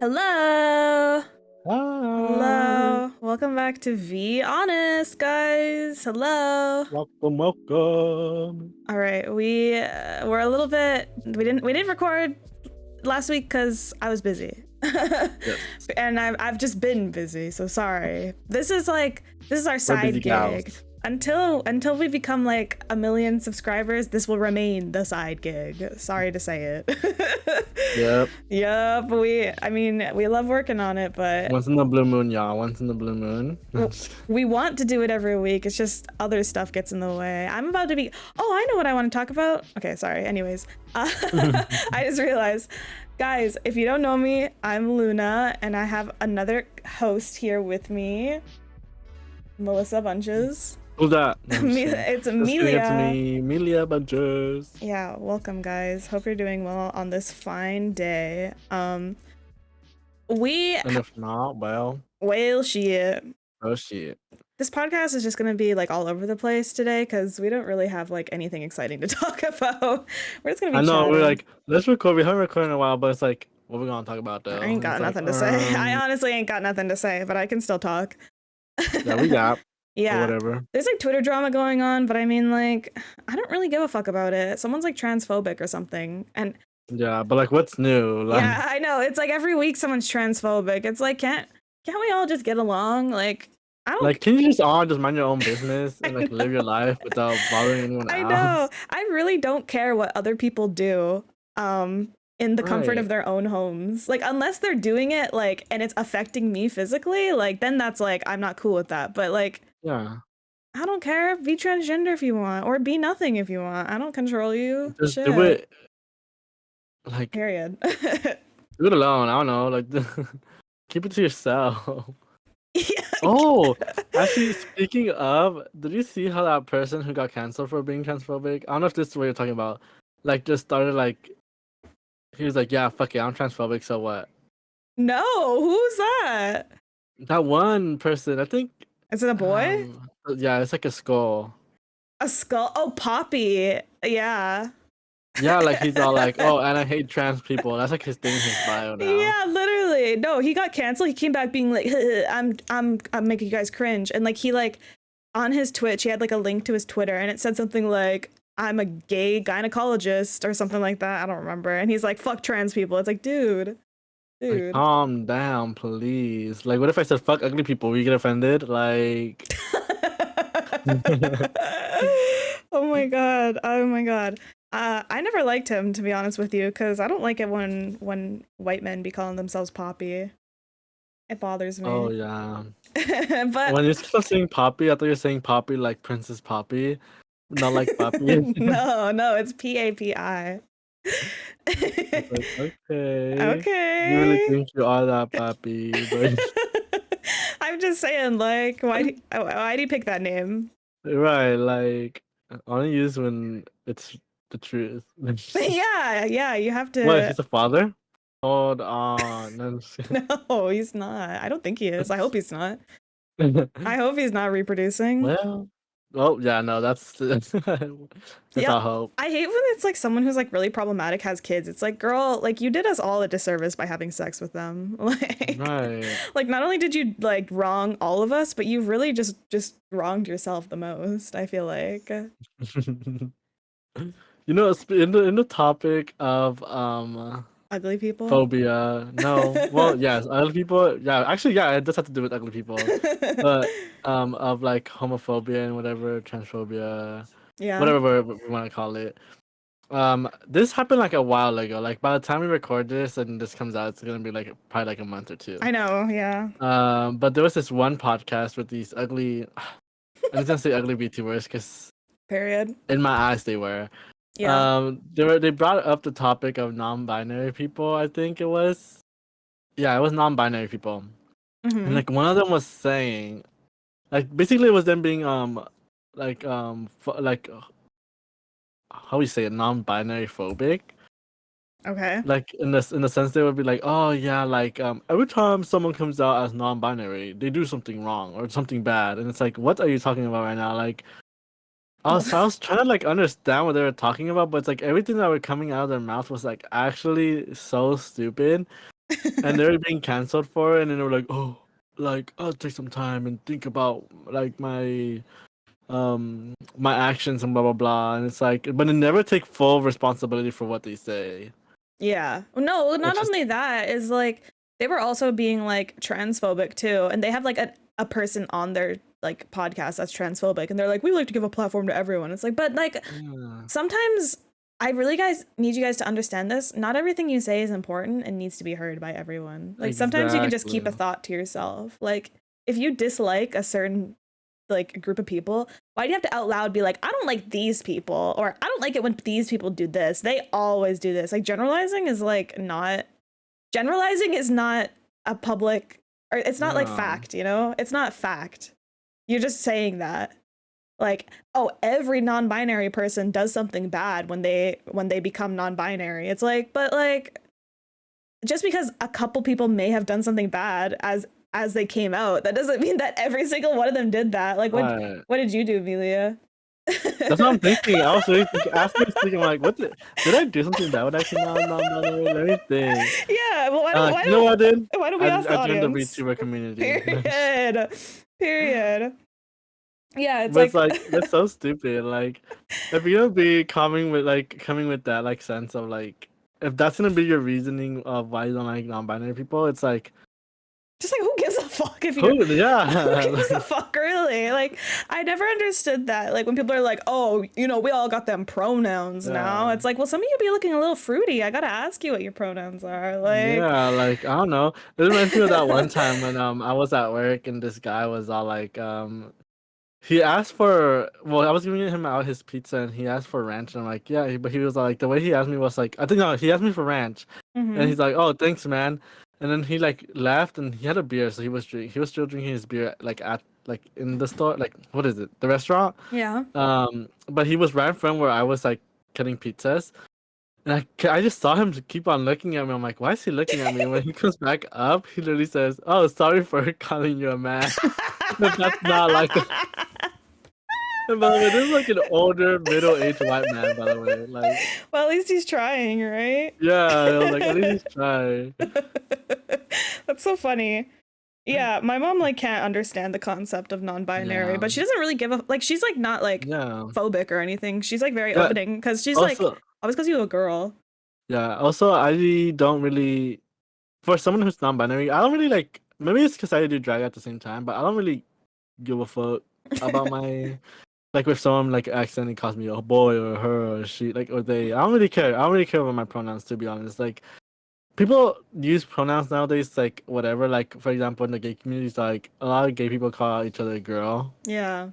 Hello. Hi. Hello. Welcome back to VHonest, guys. Hello. Welcome, welcome. All right, we're a little bit we didn't record last week cuz I was busy. Yes, And I've just been busy, so sorry. This is our we're busy side gals. gig. Until we become like 1 million subscribers, this will remain the side gig. Sorry to say it. Yep. Yep, we love working on it, but Once in the blue moon, y'all. Once in the blue moon. we want to do it every week. It's just other stuff gets in the way. I'm about to be. Oh, I know what I want to talk about. Okay, sorry. Anyways, I just realized, guys, if you don't know me, I'm Luna, and I have another host here with me, Melissa Bunches. Who's that? No, I'm just kidding. It's Just kidding, it's Melia. me, Melia Bunches. Yeah, welcome, guys. Hope you're doing well on this fine day. We And if not, well, Whale shit. oh shit. This podcast is just gonna be like all over the place today because we don't really have like anything exciting to talk about. We're just gonna I be know, we're chatting. like, let's record. We haven't recorded in a while, but it's like, what we gonna talk about though? I ain't got It's like, nothing to say. I honestly ain't got nothing to say, but I can still talk. yeah, we got, or Yeah. whatever. There's like Twitter drama going on, but I mean, like, I don't really give a fuck about it. Someone's like transphobic or something. And Yeah, but like, what's new? Like, yeah, I know. It's like every week someone's transphobic. It's like, can't we all just get along? Like, I don't like, can you just all just mind your own business and like live know. your life without bothering anyone I else? know. I really don't care what other people do in the comfort of Right. their own homes. Like unless they're doing it like and it's affecting me physically, like then that's like I'm not cool with that. But like Yeah. I don't care. Be transgender if you want or be nothing if you want. I don't control you. Just do Shit. it. Like, Period. do it alone. I don't know. Like, keep it to yourself. Yeah. Oh, actually, speaking of, did you see how that person who got canceled for being transphobic? I don't know if this is what you're talking about. Like, just started like, he was like, "Yeah, fuck it, I'm transphobic. So what?" No, who's that? That one person, I think. Is it a boy? Yeah, it's like a skull. A skull? Oh, Poppy. Yeah. Yeah, like he's all like, "Oh, and I hate trans people." That's like his thing in his bio now. Yeah, literally. No, he got canceled. He came back being like, I'm making you guys cringe. And like he like on his Twitch, he had like a link to his Twitter and it said something like, I'm a gay gynecologist or something like that. I don't remember. And he's like, fuck trans people. It's like, dude. Like, Dude. calm down, please. Like, what if I said "fuck ugly people"? Will you get offended? Like. Oh my god. Oh my god. I never liked him to be honest with you, because I don't like it when white men be calling themselves Poppy. It bothers Oh me. yeah. But When you start saying Poppy, I thought you were saying Poppy like Princess Poppy, not like Poppy. no, it's PAPI. It's like, okay, you really Okay. think you are that Poppy, but I'm just saying, like, why do you pick that name? right, like only use when it's the truth. Yeah, you have What? to. He's a father? Hold on. No, I'm just No, he's not. I don't think he is. I hope he's not. kidding. I hope he's not reproducing. Well, oh yeah, no, that's that's Yeah, our hope. I hate when it's like someone who's like really problematic has kids. It's like, girl, like you did us all a disservice by having sex with them. Right. Like not only did you like wrong all of us, but you really just wronged yourself the most, I feel like. You know, in the topic of Ugly people. phobia. No, well, yes, ugly people. Yeah, actually, yeah, it does have to do with ugly people, but of like homophobia and whatever, transphobia, Yeah. whatever we want to call it. This happened like a while ago. Like by the time we record this and this comes out, it's gonna be like probably like a month or two. I know, yeah. But there was this one podcast with these ugly. I'm just gonna say ugly VTubers because Period. in my eyes they were. Yeah. They brought up the topic of non-binary people. I think it was. Yeah, it was non-binary people, and Mm-hmm. like one of them was saying, like basically it was them being like like how we say it, non-binary phobic. Okay. Like in the sense they would be like, oh yeah, like every time someone comes out as non-binary, they do something wrong or something bad, and it's like, what are you talking about right now? Like I was trying to like understand what they were talking about, but it's like everything that were coming out of their mouth was like actually so stupid. and they're being canceled for it, and then they were like, oh, like I'll take some time and think about like my actions and blah blah blah, and it's like, but they never take full responsibility for what they say. Yeah. No, not Which is only that is like they were also being like transphobic too, and they have like a person on their like podcast that's transphobic, and they're like, we like to give a platform to everyone. It's like, but like yeah, sometimes I really guys need you guys to understand this. Not everything you say is important and needs to be heard by everyone. Like sometimes you can just keep a exactly. thought to yourself. Like if you dislike a certain like group of people, why do you have to out loud be like, I don't like these people, or I don't like it when these people do this. They always do this. Like generalizing is not a public, or it's not like Yeah, fact, you know? It's not fact. You're just saying that. Like, oh, every non-binary person does something bad when they become non-binary. It's like, but like just because a couple people may have done something bad as they came out, that doesn't mean that every single one of them did that. Like right. what did you do, Melia? That's what I'm thinking. I was really thinking, after this thinking, like, did I do something bad when I came out non-binary? Let me think. Yeah, well You know what I did? why don't we ask the I joined the audience? VTuber community. Period. Period. Yeah, it's But it's like like that's so stupid. Like, if you're gonna be coming with that like sense of like, if that's gonna be your reasoning of why you don't like non-binary people, it's like, just like who gives a fuck if you're who? who Yeah, gives a fuck really? Like I never understood that. Like when people are like, oh, you know, we all got them pronouns now. yeah, It's like, well, some of you be looking a little fruity. I gotta ask you what your pronouns are. Like, yeah. Like I don't know. It reminds me of that one time when I was at work and this guy was all like he asked for, well, I was giving him out his pizza and he asked for ranch and I'm like, yeah, but he was like, the way he asked me was like, I think no, he asked me for ranch and mm-hmm. he's like, oh, thanks, man. And then he like left and he had a beer, so he was still drinking his beer like at like in the store, like what is it, the restaurant? Yeah. But he was right in front where I was like cutting pizzas. And I just saw him keep on looking at me. I'm like, why is he looking at me? And when he comes back up, he literally says, "Oh, sorry for calling you a man." But that's not like and by the way, this is like an older, middle-aged white man, by the way. Like, Well, at least he's trying, right? yeah, I was like, at least he's trying. That's so funny. Yeah, my mom like can't understand the concept of non-binary, Yeah, but she doesn't really give a like she's like not like yeah. phobic or anything. She's like very Yeah, opening because she's like, also, oh, it's because you're a girl. yeah, also, I don't really, for someone who's non-binary, I don't really like, maybe it's because I do drag at the same time, but I don't really give a fuck about my, like, if someone, like, accidentally calls me a boy or her or she, like, or they, I don't really care. I don't really care about my pronouns, to be honest. Like, people use pronouns nowadays, like, whatever. Like, for example, in the gay community, like, a lot of gay people call each other girl. Yeah.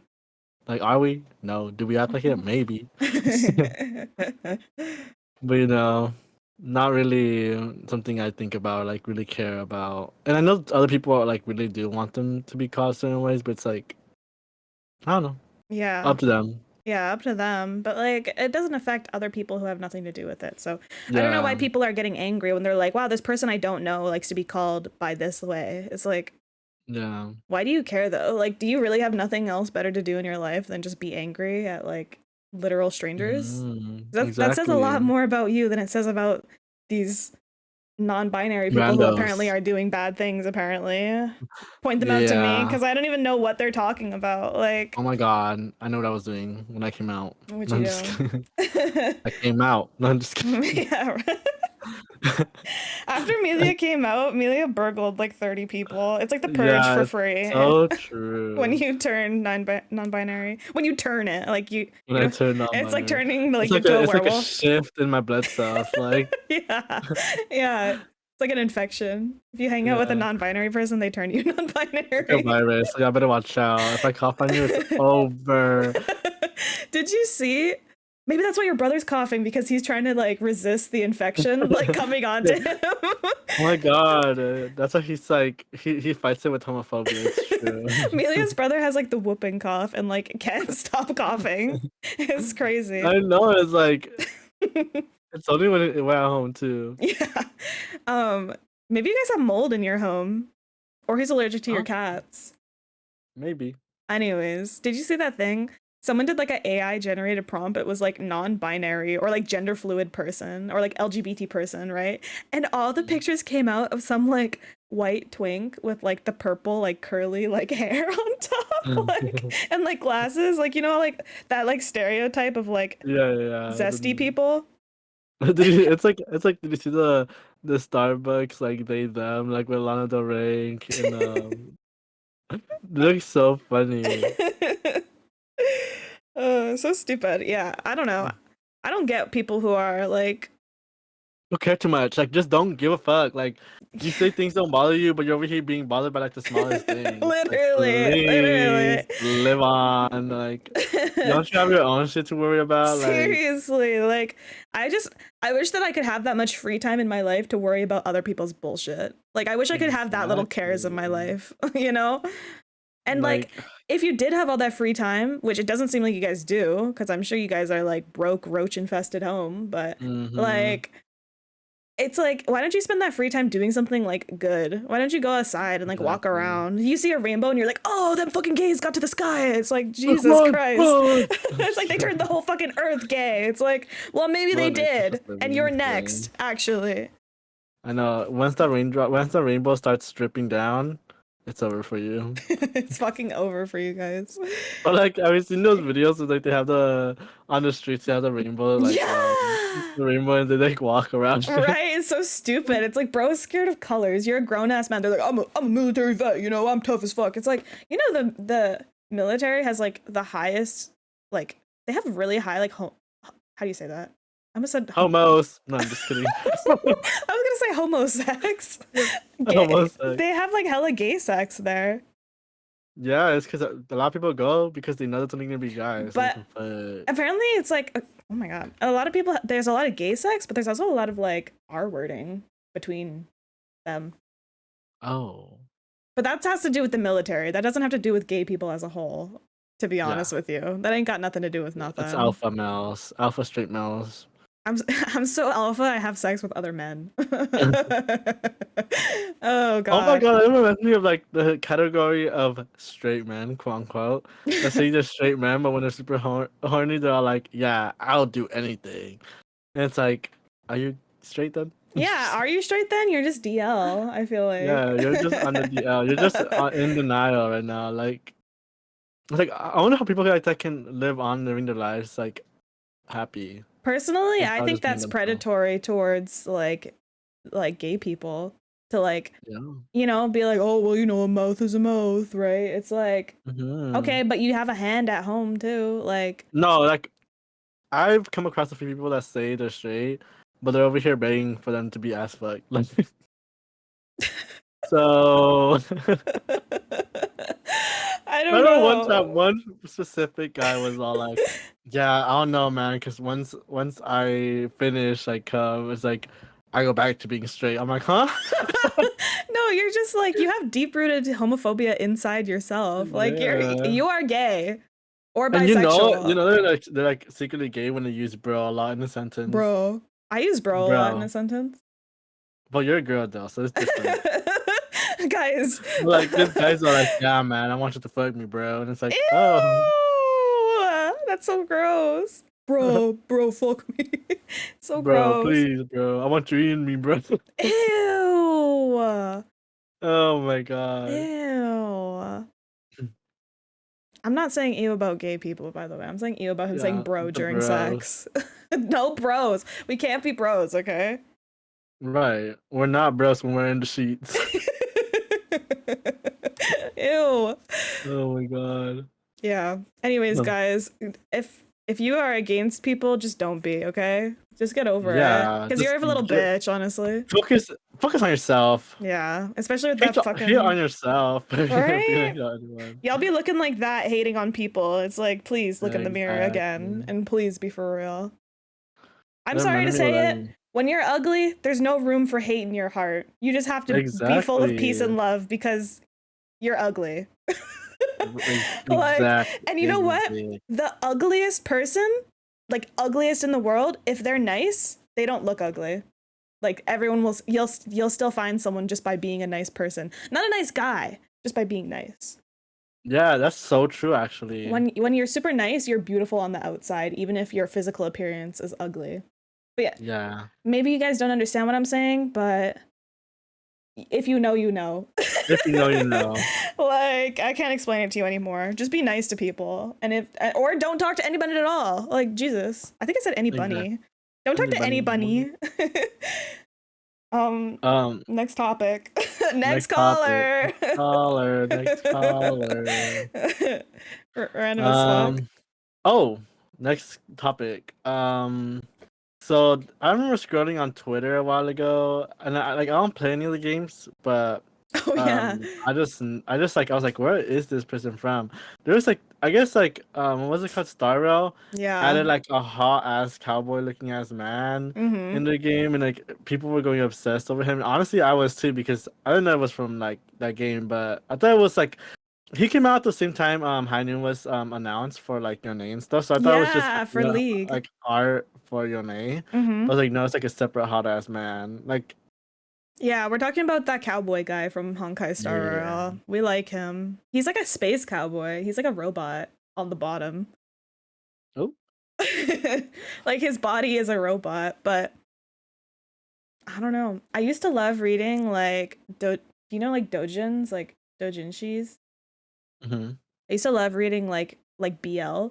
Like, are we? No. Do we act like it? Maybe. But not really something I think about, like really care about. And I know other people like really do want them to be called certain ways, but it's like I don't know, Yeah. up to them. Yeah, up to them. But like it doesn't affect other people who have nothing to do with it. So I don't know why Yeah, people are getting angry when they're like, wow, this person I don't know likes to be called by this way. It's like, yeah, why do you care though? Like, do you really have nothing else better to do in your life than just be angry at like literal strangers? That says a lot exactly. more about you than it says about these non-binary people who apparently Randos. are doing bad things apparently. Point them out to me Yeah. because I don't even know what they're talking about. Like, Oh my God, I know what I was doing when I came out. what No, you I'm just doing? kidding. I came out. No, I'm just kidding. Yeah. After Melia came out, Melia burgled like 30 people. It's like the purge Yeah, for it's free. so When true. you turn non-binary, when you turn it, like When you I know, turned on it's like my, turning like into a it's like a werewolf. shift in my blood cells. Like, Yeah, yeah. It's like an infection. If you hang out with a yeah. non-binary person, they turn you Like a non-binary. virus. Like, I better watch out. If I cough on you, it's over. Did you see? Maybe that's why your brother's coughing because he's trying to like resist the infection like coming onto him. Oh my God. That's why he's like, he fights it with homophobia. It's true. Amelia's brother has like the whooping cough and like can't stop coughing. It's crazy. I know. It's like, it's only when we're at home too. Yeah. Um, maybe you guys have mold in your home, or he's allergic to your Huh? cats. Maybe. Anyways, did you see that thing? someone did like an AI generated prompt. It was like non-binary or like gender fluid person or like LGBT person, right? And all the pictures came out of some like white twink with like the purple like curly like hair on top, like and like glasses, like like that like stereotype of like Yeah, yeah. zesty people. Did you see the Starbucks like they them like with Lana Del Rey and it looks so funny. So stupid. Yeah, I don't know. I don't get people who are like Don't care too much. Like, just don't give a fuck. Like, you say things don't bother you, but you're over here being bothered by like the smallest things. Like, literally. please live on. Like, don't you have your own shit to worry about? Like, Seriously, like I wish that I could have that much free time in my life to worry about other people's bullshit. Like I wish I could have that little cares in my exactly. life, you know? And like Like, if you did have all that free time, which it doesn't seem like you guys do, because I'm sure you guys are like broke, roach infested home, but mm-hmm. like it's like, why don't you spend that free time doing something like good? Why don't you go outside and like walk Exactly. around? You see a rainbow and you're like, oh, them fucking gays got to the sky. It's like, Come Jesus on, Christ. come It's like they turned the whole fucking earth gay. It's like, well, maybe they Mother Nature's did. just And you're insane. next, actually. I know. Once the rainbow starts dripping down, it's over for you. It's fucking over for you guys. But like, have you seen those videos where like they have the on the streets they have the rainbow Yeah. the rainbow and they like walk around it. Right? It's so stupid. It's like, bro is scared of colors. You're a grown ass man. They're like, I'm a military vet, I'm tough as fuck. It's like, the military has like the highest, like, they have really high, like, how do you say that? I almost said Homos. No, I'm just kidding. I was gonna say homo sex. Homos. They have like hella gay sex there. Yeah, it's because a lot of people go because they know there's only gonna be guys so they But can fuck. apparently it's like, oh my god, a lot of people, there's a lot of gay sex, but there's also a lot of like R wording between them. Oh, But that has to do with the military. That doesn't have to do with gay people as a whole, to be yeah. honest with you. That ain't got nothing to do with It's nothing. alpha males, alpha straight males. I'm so alpha, I have sex with other men. Oh Oh my god. god, it reminds me of like the category of straight men, quote unquote. Let's say they're straight men, but when they're super horny, they're all like, "Yeah, I'll do anything." And it's like, are you straight then? Yeah, are you straight then? You're just DL, I feel like. Yeah, you're just on the DL. You're just in denial right now. Like I wonder how people like that can live on living their lives like happy Personally, I without think just being that's themselves. predatory towards like gay people to like, Yeah. be like, "Oh, well, a mouth is a mouth," right? It's like, Hmm. okay, but you have a hand at home too. Like, No, like I've come across a few people that say they're straight, but they're over here begging for them to be ass fucked. Like, so I I don't remember one time, know. one specific guy was all like, "Yeah, I don't know, man, because once I finish, like, it's like I go back to being straight." I'm like, "Huh?" No, you're just like, you have deep-rooted homophobia inside yourself. Like Yeah. you are gay or And bisexual. they're like secretly gay when they use bro a lot in a sentence. Bro. I use bro a lot in a Bro. sentence. But you're a girl though, so it's different. Guys. But, like these guys are like, "Yeah, man, I want you to fuck me, bro," and it's like, "Oh." Ew! That's so gross. Bro, fuck me. So Bro, gross. please, bro. I want you eating me, bro. Ew. Oh my god. Ew. I'm not saying ew about gay people, by the way. I'm saying ew about him saying Yeah, bro the during bros. sex. No bros. We can't be bros, okay? Right. We're not bros when we're in the sheets. Ew. Oh my god. Yeah. Anyways, No. guys, if you are against people, just don't be, okay? Just get over it. Yeah, Because you're just a little bitch, honestly. focus on yourself. Yeah. Especially with Hate, that hate on fucking. yourself. If you Right? hate on anyone. Y'all be looking like that, hating on people. It's like, please look in the mirror again Exactly. and please be for real. I'm That sorry to reminded me of say it. like When you're ugly, there's no room for hate in your heart. You just have to be full of peace exactly. and love because you're ugly. Like, Exactly. and you know what? Exactly. The ugliest person, like ugliest in the world, if they're nice, they don't look ugly. Like everyone will, you'll still find someone just by being a nice person. Not a nice guy, just by being nice. Yeah, that's so true, actually. When you're super nice, you're beautiful on the outside, even if your physical appearance is ugly. But yeah, Yeah. maybe you guys don't understand what I'm saying, but if you know, you know. If you know, you know. Like, I can't explain it to you anymore. Just be nice to people. And if or don't talk to anybody at all. Like, Jesus. I think I said any Exactly. bunny. Don't talk to any Anybody? bunny. um Um, Next topic. Next next topic. caller. Next caller. Random as fuck. Um, oh, next topic. So I remember scrolling on Twitter a while ago, and I don't play any of the games, but Oh yeah. I was like, where is this person from? There was like, I guess like what was it called? Star Rail Yeah. added like a hot ass cowboy looking ass man Mm-hmm. in the game, and like people were going obsessed over him. Honestly, I was too, because I didn't know it was from like that game, but I thought it was like he came out at the same time High Noon was announced for like Yone and stuff. So I thought it was just Yeah, for League. like art for Yone. Mm-hmm. But I was like, no, it's like a separate hot ass man. Like, Yeah, we're talking about that cowboy guy from Honkai Star yeah. Rail. We like him. He's like a space cowboy. He's like a robot on the bottom. Oh. Like his body is a robot, but I don't know. I used to love reading like you know like dojins, like dojinshis. Hmm. I used to love reading like BL.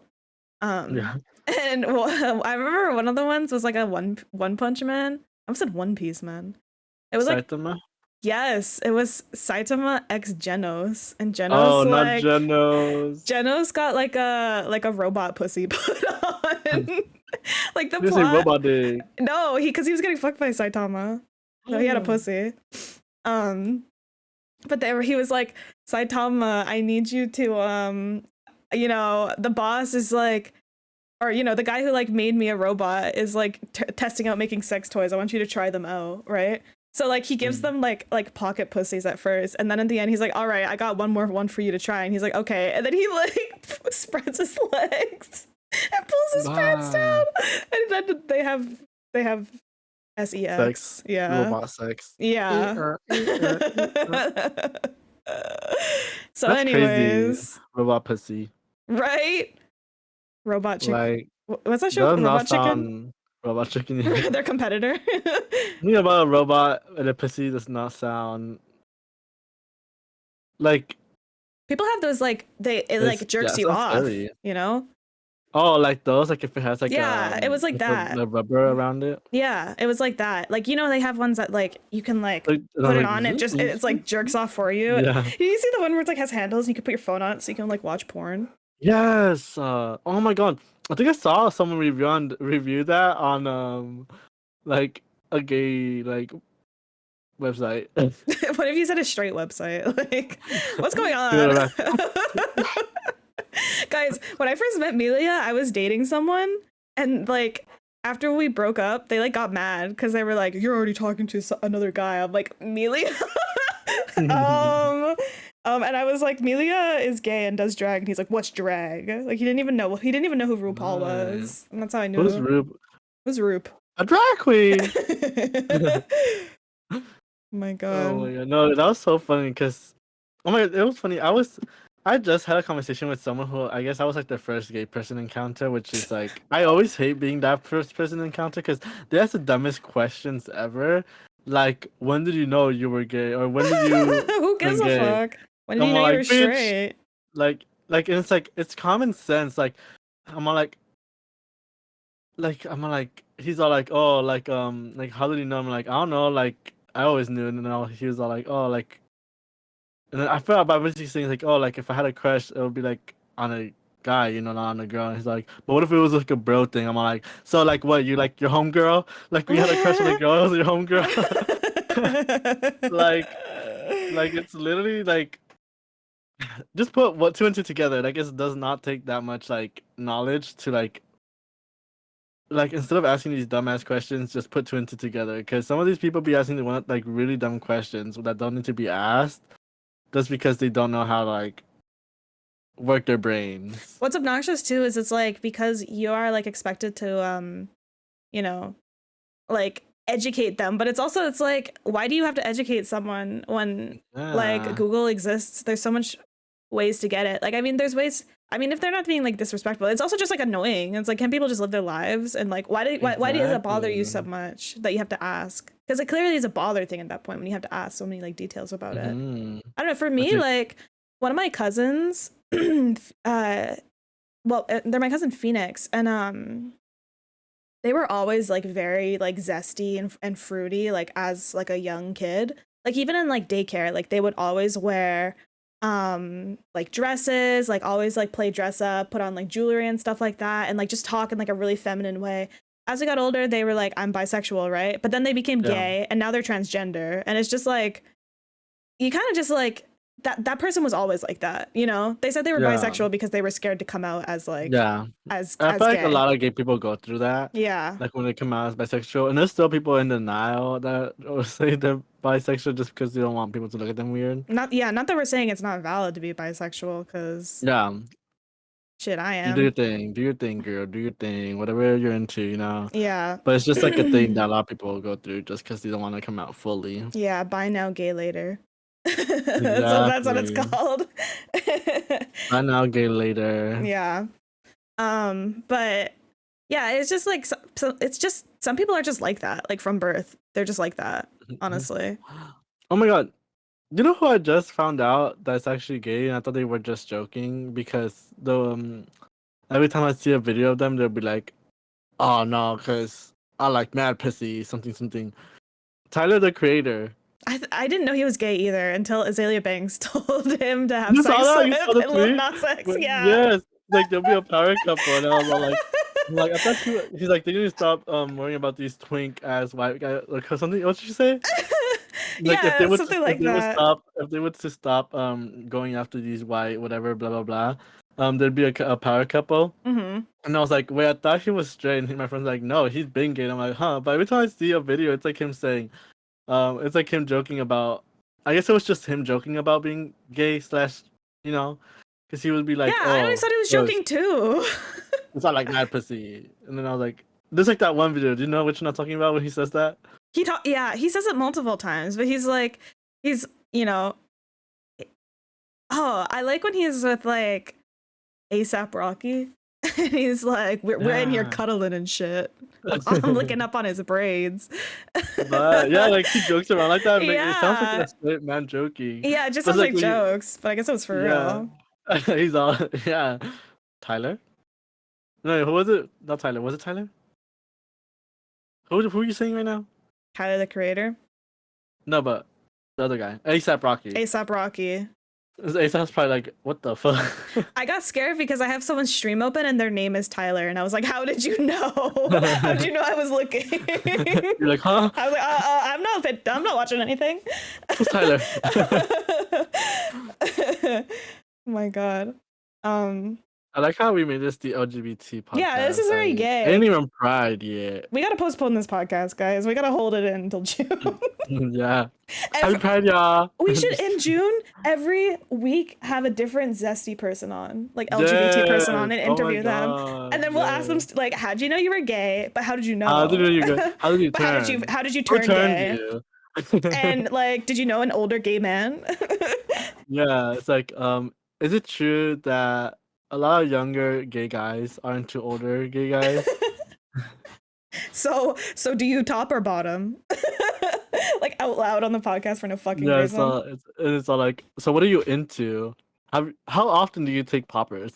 Um Yeah. and I remember one of the ones was like a one punch man. I said One Piece man. It was like Saitama? yes, it was Saitama x Genos, and Oh, Genos not like Genos. Genos got like a robot pussy put on. Like the You say plot. robot dick. No, because he was getting fucked by Saitama. No, he had a pussy. Um, but there he was like, Saitama, I need you to you know, the boss is like, or you know, the guy who like made me a robot is like testing out making sex toys. I want you to try them out, right? So like he gives Mm. them like pocket pussies at first, and then in the end he's like, all right, I got one more one for you to try, and he's like, okay, and then he like spreads his legs and pulls his pants Bye. down, and then they have Sex. sex, yeah, Robot sex. yeah. Er. So That's crazy. anyways, Robot pussy. right, robot chick, Like, what's that show, does not Robot Chicken? sound robot chicken. Yeah. Their competitor. Thinking about a robot and a pussy does not sound like People have those like it it's, like yeah, jerks it you sounds off, scary. you know? Oh, like those, like if it has Yeah, it was like like that. a rubber around it. Yeah, it was like that. Like you know they have ones that like you can like Like, and I put was it like, on and zoom, just zoom, it's zoom. like jerks off for you. Yeah. You see the one where it's like has handles and you can put your phone on it so you can like watch porn. Yes. Oh my god. I think I saw someone review that on like a gay like website. What if you said a straight website? Like, what's going You on? know, like, Guys, when I first met Melia, I was dating someone, and like after we broke up, they like got mad because they were like, "You're already talking to another guy." I'm like, Melia. um, and I was like, Melia is gay and does drag, and he's like, "What's drag?" Like he didn't even know. He didn't even know who RuPaul right. was, and that's how I knew. Who's It Rube? was Rup. A drag queen. My Oh God. my god, no, that was so funny because, oh my god, it was funny. I just had a conversation with someone who I guess I was like the first gay person encounter, which is like I always hate being that first person encounter because they ask the dumbest questions ever. Like, when did you know you were gay, or when did you Who turn gives a gay? fuck? When did I'm you know all you were like, bitch, straight? and it's like it's common sense. I'm all I'm all like, he's all like, oh, like how did you know? I'm like, I don't know, like I always knew, and then he was all like, oh, like. And then I felt about basically saying like, oh, like if I had a crush, it would be like on a guy, you know, not on a girl. And he's like, but what if it was like a bro thing? I'm like, so like what? You like your homegirl? Like we had a crush on a girl, it was your homegirl. like, like it's literally like just put what two and two together. Like it does not take that much like knowledge to like instead of asking these dumbass questions, just put two and two together. Because some of these people be asking the one like really dumb questions that don't need to be asked, just because they don't know how to like work their brains. What's obnoxious too is it's like because you are like expected to you know, like educate them, but it's like why do you have to educate someone when like Yeah. Google exists? There's so much ways to get it. Like, I mean, there's ways. I mean, if they're not being like disrespectful, it's also just like annoying. It's like, can people just live their lives? And like, why does it bother you so Exactly. much that you have to ask? Because it clearly is a bother thing at that point when you have to ask so many like details about it. Mm-hmm. I don't know. For I me, think, like one of my cousins, they're my cousin Phoenix, and they were always like very like zesty and fruity, like as like a young kid. Like even in like daycare, like they would always wear like dresses, like always like play dress up, put on like jewelry and stuff like that, and like just talk in like a really feminine way. As we got older, they were like, I'm bisexual, right? But then they became yeah, gay and now they're transgender. And it's just like you kind of just like that person was always like that, you know? They said they were yeah, bisexual because they were scared to come out as like yeah. as I as feel like a gay. lot of gay people go through that. Yeah. Like when they come out as bisexual, and there's still people in denial that or say they're bisexual just because they don't want people to look at them weird. Not that we're saying it's not valid to be bisexual, because Yeah, shit, I you am. do your thing, girl, do your thing, whatever you're into, you know. Yeah. But it's just like a thing that a lot of people go through just because they don't want to come out fully. Yeah, buy now, gay later. That's what it's Exactly. called. Buy now, gay later. Yeah. But yeah, it's just like it's just some people are just like that, like from birth. They're just like that, honestly. Oh my god. You know who I just found out that's actually gay, and I thought they were just joking because every time I see a video of them, they'll be like, "Oh no, because I like mad pussy, something something." Tyler, the creator. I didn't know he was gay either until Azalea Banks told him to have You saw sex that? You saw with the and Lil tweet? Nas X. But Yeah. yes, like there'll be a power couple, and I was all like, I thought he's like, they need to stop worrying about these twink ass white guys or something. What did you say? Like Yeah, something like that. if they would to stop going after these white whatever blah blah blah, there'd be a power couple. Mm-hmm. And I was like, wait, I thought he was straight, and my friend's like, no, he's been gay. And I'm like, huh? But every time I see a video, it's like him saying, it's like him joking about. I guess it was just him joking about being gay slash, you know, because he would be Yeah, like, I always oh, thought he was yo, joking too. it's not like mad pussy. And then I was like, there's like that one video. Do you know which one I'm talking about when he says that? Yeah, he says it multiple times, but he's like, he's, you know, oh, I like when he's with like ASAP Rocky. And he's like, we're in here Yeah. cuddling and shit. I'm looking up on his braids. But yeah, like he jokes around like that. It sounds like Yeah. a straight man joking. Yeah, it just But sounds like when jokes, but I guess it was for yeah, real. he's all yeah. Tyler? No, who was it? Not Tyler. Was it Tyler? Who are you saying right now? Tyler, the Creator. No, but the other guy, ASAP Rocky. ASAP Rocky. ASAP's probably like, what the fuck? I got scared because I have someone's stream open and their name is Tyler, and I was like, "How did you know? How did you know I was looking?" You're like, huh? I was like, I'm not watching anything." Who's Tyler? Oh my god. I like how we made this the LGBT podcast. Yeah, this is very gay. Ain't even Pride yet. We gotta postpone this podcast, guys. We gotta hold it in until June. Yeah. Happy Pride, y'all. We should in June every week have a different zesty person on, like LGBT person on, and Yes. Oh my interview them, God, and then we'll ask them yes. like, "How did you know you were gay? But how did you know? How did you go? How did you But turn? how did you Who turn turned gay? you? And like, did you know an older gay man?" Yeah, it's like, is it true that a lot of younger gay guys are into older gay guys? So do you top or bottom? Like out loud on the podcast for no fucking Yeah, reason. it's all like, so what are you into? How often do you take poppers?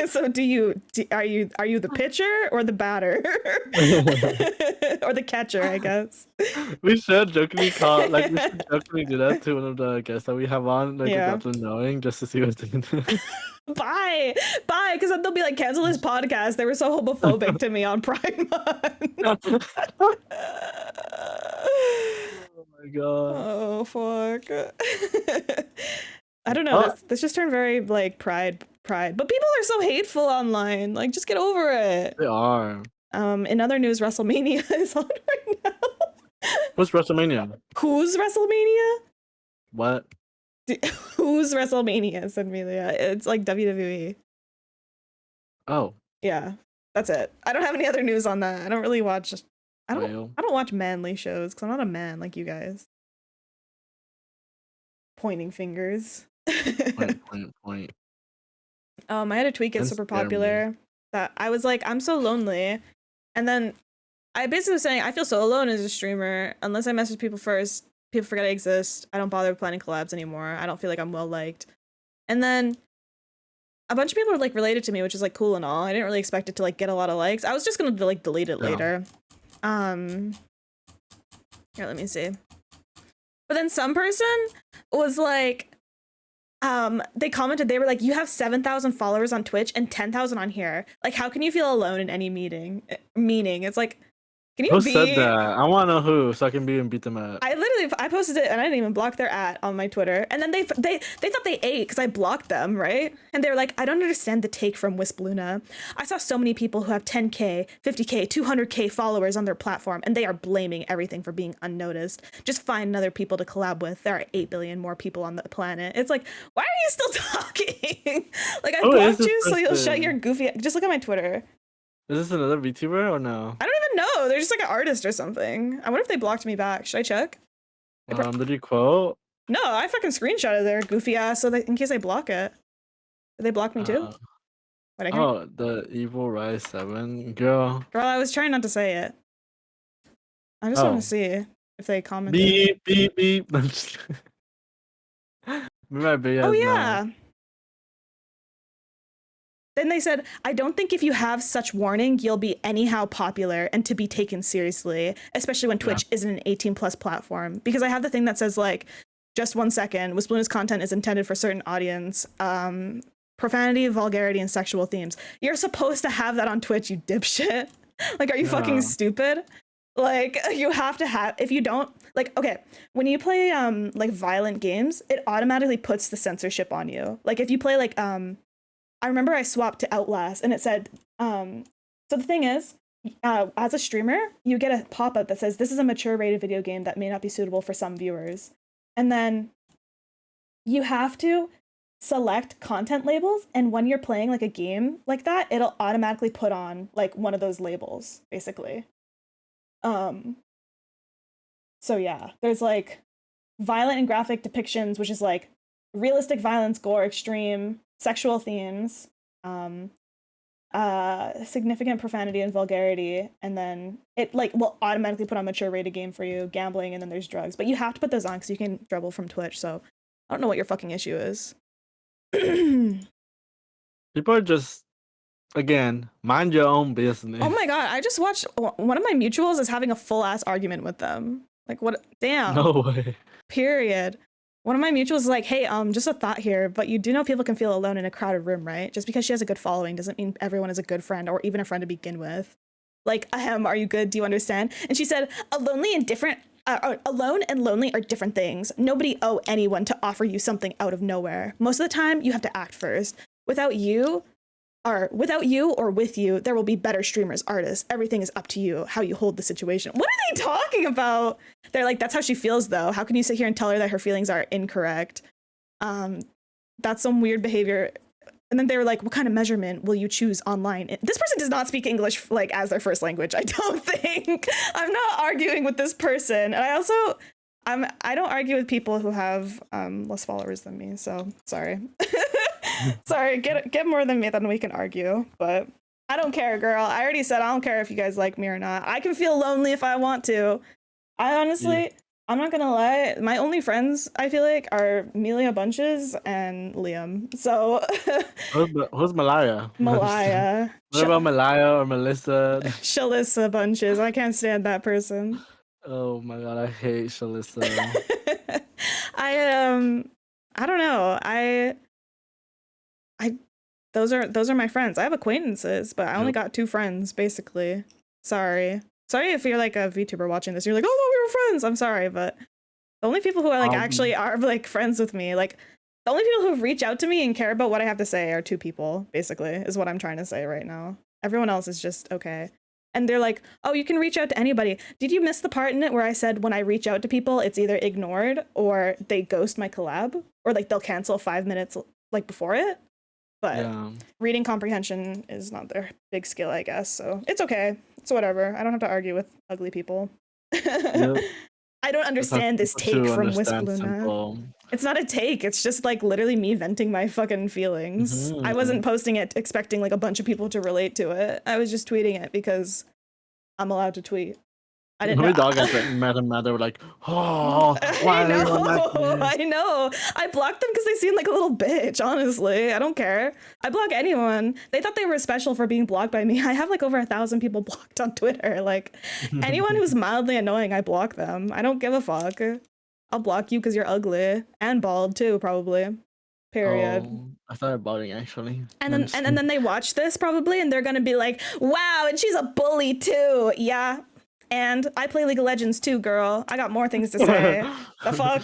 So are you the pitcher or the batter? Or the catcher, I guess. We should jokingly do that to one of the guests that we have on, like Yeah. without them knowing, just to see what they can do. Bye, because then they'll be like, cancel this podcast. They were so homophobic to me on Pride Month. Oh my god. Oh fuck. I don't know. This just turned very like pride. But people are so hateful online. Like, just get over it. They are. In other news, WrestleMania is on right now. What's WrestleMania? Who's WrestleMania? What? Who's WrestleMania, said Melia. It's like WWE. Oh. Yeah, that's it. I don't have any other news on that. I don't really watch. I don't Well. watch manly shows because I'm not a man like you guys. Pointing fingers. Point. I had a tweet get Don't super scare me. popular that I was like, I'm so lonely. And then I basically was saying, I feel so alone as a streamer. Unless I message people first, people forget I exist. I don't bother planning collabs anymore. I don't feel like I'm well liked. And then a bunch of people were like related to me, which is like cool and all. I didn't really expect it to like get a lot of likes. I was just gonna like delete it later. Here, let me see. But then some person was like, they commented, they were like, you have 7,000 followers on Twitch and 10,000 on here. Like, how can you feel alone in any meeting? Meaning, it's like, can you Who be? said that? I want to know who, so I can be and beat them up. I posted it and I didn't even block their on my Twitter. And then they thought they ate because I blocked them, right? And they were like, I don't understand the take from Wisp Luna. I saw so many people who have 10K, 50K, 200K followers on their platform, and they are blaming everything for being unnoticed. Just find other people to collab with. There are 8 billion more people on the planet. It's like, why are you still talking? Like, I blocked you so you'll shut your goofy. Just look at my Twitter. Is this another VTuber or no? I don't even know. They're just like an artist or something. I wonder if they blocked me back. Should I check? Did you quote? No, I fucking screenshotted their goofy ass so that in case they block it. Did they block me too? The Evil Rise 7 girl. Girl, I was trying not to say it. I just want to see if they commented. Beep, beep, beep. Oh yeah. Then they said, I don't think if you have such warning, you'll be anyhow popular and to be taken seriously, especially when Twitch isn't an 18 plus platform. Because I have the thing that says like, just 1 second, Wisp Luna's content is intended for certain audience. Profanity, vulgarity, and sexual themes. You're supposed to have that on Twitch, you dipshit. Like, are you fucking stupid? Like, you have to have, if you don't, like, okay, when you play like violent games, it automatically puts the censorship on you. Like if you play like I remember I swapped to Outlast and it said, so the thing is, as a streamer, you get a pop-up that says, this is a mature rated video game that may not be suitable for some viewers. And then you have to select content labels. And when you're playing like a game like that, it'll automatically put on like one of those labels, basically. So yeah, there's like violent and graphic depictions, which is like realistic violence, gore, extreme, sexual themes, significant profanity and vulgarity, and then it like will automatically put on mature rated game for you, gambling, and then there's drugs. But you have to put those on because you can dribble from Twitch. So I don't know what your fucking issue is. People are just, again, mind your own business. Oh my god, I just watched one of my mutuals is having a full ass argument with them. Like what? Damn. No way. Period. One of my mutuals is like, hey, just a thought here, but you do know people can feel alone in a crowded room, right? Just because she has a good following doesn't mean everyone is a good friend or even a friend to begin with. Like, are you good? Do you understand? And she said, alone and lonely are different things. Nobody owe anyone to offer you something out of nowhere. Most of the time, you have to act first. Without you or with you, there will be better streamers, artists. Everything is up to you, how you hold the situation. What are they talking about? They're like, that's how she feels, though. How can you sit here and tell her that her feelings are incorrect? That's some weird behavior. And then they were like, what kind of measurement will you choose online? This person does not speak English like as their first language, I don't think. I'm not arguing with this person. And I don't argue with people who have less followers than me, so sorry. Sorry, get more than me, then we can argue. But I don't care, girl. I already said I don't care if you guys like me or not. I can feel lonely if I want to. I honestly, I'm not gonna lie. My only friends, I feel like, are Melia Bunches and Liam. So who's Melia? Melia. What about Melia or Melissa? Shalissa Bunches. I can't stand that person. Oh my god, I hate Shalissa. I don't know. Those are my friends. I have acquaintances, but I only got 2 friends, basically. Sorry if you're like a VTuber watching this. You're like, oh no, we were friends. I'm sorry, but the only people who are like actually are like friends with me, like the only people who reach out to me and care about what I have to say are 2 people, basically, is what I'm trying to say right now. Everyone else is just okay. And they're like, oh, you can reach out to anybody. Did you miss the part in it where I said when I reach out to people, it's either ignored or they ghost my collab, or like they'll cancel 5 minutes like before it? But reading comprehension is not their big skill, I guess. So it's okay. It's whatever. I don't have to argue with ugly people. Yep. I don't understand this take from Wisp Luna. It's not a take. It's just like literally me venting my fucking feelings. I wasn't posting it expecting like a bunch of people to relate to it. I was just tweeting it because I'm allowed to tweet. I didn't know. My dog got mad and mad. They were like, "Oh, why are you on that?" I know. I blocked them because they seem like a little bitch. Honestly, I don't care. I block anyone. They thought they were special for being blocked by me. I have like over 1,000 people blocked on Twitter. Like anyone who's mildly annoying, I block them. I don't give a fuck. I'll block you because you're ugly and bald too, probably. Period. Oh, I started balding actually. And then they watch this probably, and they're gonna be like, "Wow, and she's a bully too." Yeah. And I play League of Legends too, girl. I got more things to say. The fuck?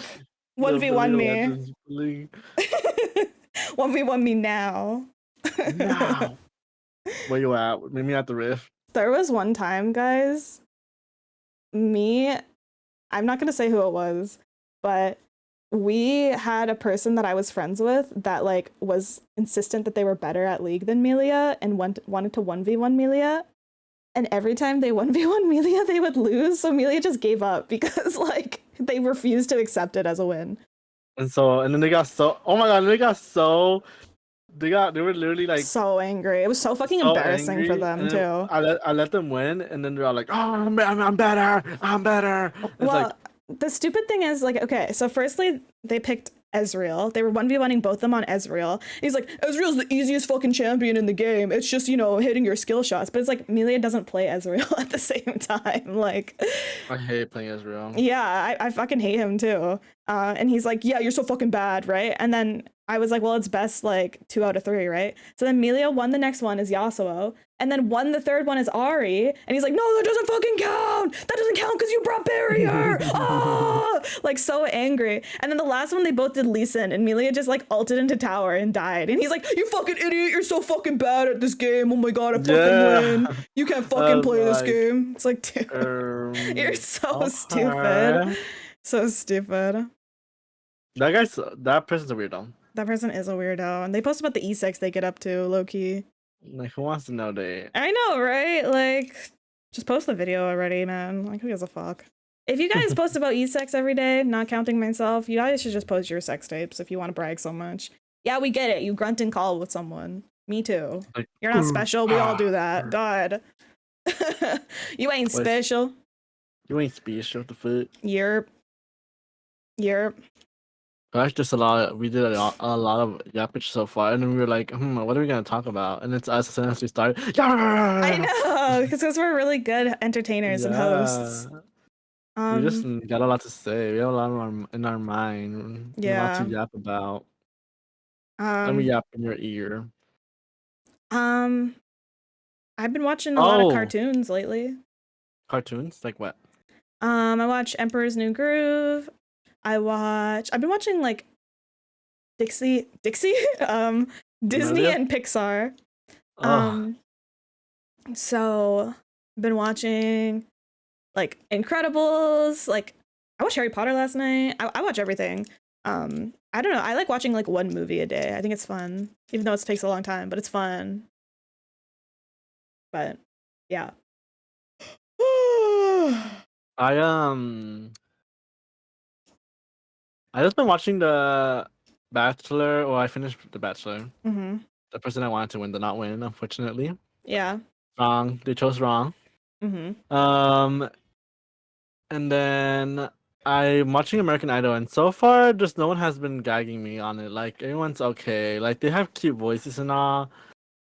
1v1 me. 1v1 me now. Now. Where you at? Meet me at the rift. There was one time, guys. I'm not gonna say who it was, but we had a person that I was friends with that like was insistent that they were better at League than Melia and wanted to 1v1 Melia. And every time they 1v1 Melia, they would lose. So Melia just gave up because like they refused to accept it as a win. And then they got so, oh my god, they were literally like so angry. It was so fucking embarrassing for them too. I let them win, and then they're all like, "Oh, I'm better. It's well, the stupid thing is like, okay, so firstly they picked Ezreal. They were 1v1ing both of them on Ezreal. He's like, Ezreal's the easiest fucking champion in the game. It's just, hitting your skill shots. But it's like, Melia doesn't play Ezreal at the same time. Like, I hate playing Ezreal. Yeah, I fucking hate him too. And he's like, yeah, you're so fucking bad, right? And then I was like, well, it's best like 2 out of 3, right? So then Melia won the next one as Yasuo, and then won the third one as Ari, and he's like, no, that doesn't fucking count. That doesn't count because you brought barrier. Ah! Like so angry. And then the last one they both did Lee Sin, and Melia just like ulted into tower and died. And he's like, you fucking idiot, you're so fucking bad at this game. Oh my god, I fucking win. You can't fucking play this game. It's like, dude, you're so stupid. So stupid. That person's a weirdo. That person is a weirdo. And they post about the E6 they get up to, low key. Like, who wants to know that? I know, right? Like, just post the video already, man. Like, who gives a fuck? If you guys post about E6 every day, not counting myself, you guys should just post your sex tapes if you want to brag so much. Yeah, we get it. You grunt and call with someone. Me too. Like, you're not special. We all do that. God. You ain't special. You ain't special. What the fuck? Yerp. That's just we did a lot of yappage so far, and then we were like, what are we gonna talk about? And it's us as soon as we start. I know, because we're really good entertainers and hosts. We just got a lot to say. We have a lot in our mind. Yeah. A lot to yap about. Let me yap in your ear. I've been watching a lot of cartoons lately. Cartoons? Like what? I watch Emperor's New Groove. I've been watching like Dixie, Disney Melia? and Pixar. So I've been watching like Incredibles, like I watched Harry Potter last night. I watch everything. I don't know. I like watching like one movie a day. I think it's fun, even though it takes a long time, but it's fun. But yeah. I just been watching The Bachelor, or I finished The Bachelor. Mm-hmm. The person I wanted to win did not win, unfortunately. Yeah. Wrong. They chose wrong. Mm-hmm. And then I'm watching American Idol, and so far, just no one has been gagging me on it. Like, everyone's okay. Like, they have cute voices and all,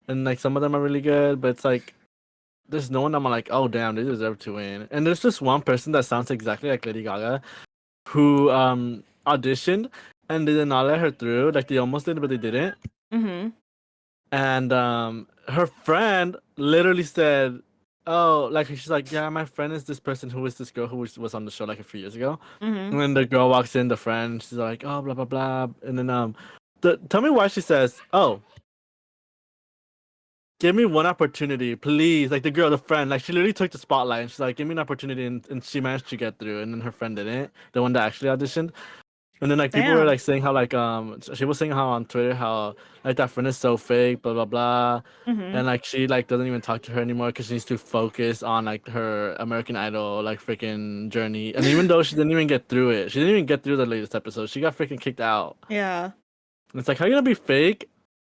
and like some of them are really good, but it's like there's no one I'm like, oh damn, they deserve to win. And there's just one person that sounds exactly like Lady Gaga, who auditioned and they did not let her through. Like, they almost did, but they didn't. Mm-hmm. And her friend literally said, oh, like, she's like, yeah, my friend is this person who is this girl who was on the show like a few years ago. Mm-hmm. And then the girl walks in, the friend, she's like, oh, blah blah blah. And then tell me why she says, oh, give me one opportunity, please. Like, the girl, the friend, like, she literally took the spotlight and she's like, give me an opportunity, and she managed to get through, and then her friend didn't, the one that actually auditioned. And then like people were Damn. like saying how like she was saying how on Twitter how like that friend is so fake, blah blah blah, Mm-hmm. and like she like doesn't even talk to her anymore because she needs to focus on like her American Idol like freaking journey. And even though she didn't even get through it, she didn't even get through the latest episode. She got freaking kicked out. Yeah. And it's like how you gonna be fake?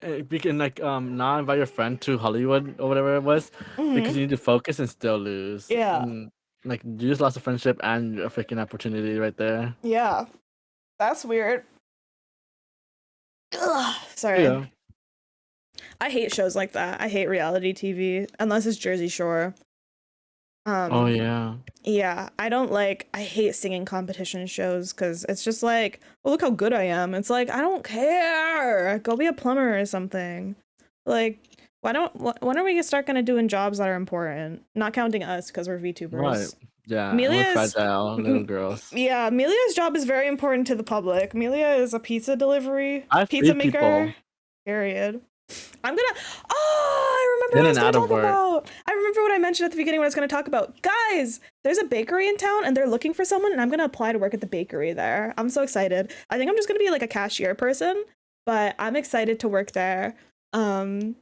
You can like not invite your friend to Hollywood or whatever it was because Mm-hmm. you need to focus and still lose. Yeah. And like you just lost a friendship and a freaking opportunity right there. Yeah. That's weird. Ugh, sorry. Yeah. I hate shows like that. I hate reality TV unless it's Jersey Shore. Oh Um, yeah. yeah, I hate singing competition shows because it's just like, oh, look how good I am. It's like, I don't care. Go be a plumber or something. Like, when are we gonna start gonna doing jobs that are important? Not counting us because we're Right. VTubers. Yeah. And we're Amelia's, fragile little girls. yeah, Amelia's job is very important to the public. Amelia is a I pizza feed people maker, period. I'm gonna. Oh, I remember in what I and was gonna out of talk work. about. I remember what I mentioned at the beginning. What I was gonna talk about, guys. There's a bakery in town, and they're looking for someone, and I'm gonna apply to work at the bakery there. I'm so excited. I think I'm just gonna be like a cashier person, but I'm excited to work there. Um,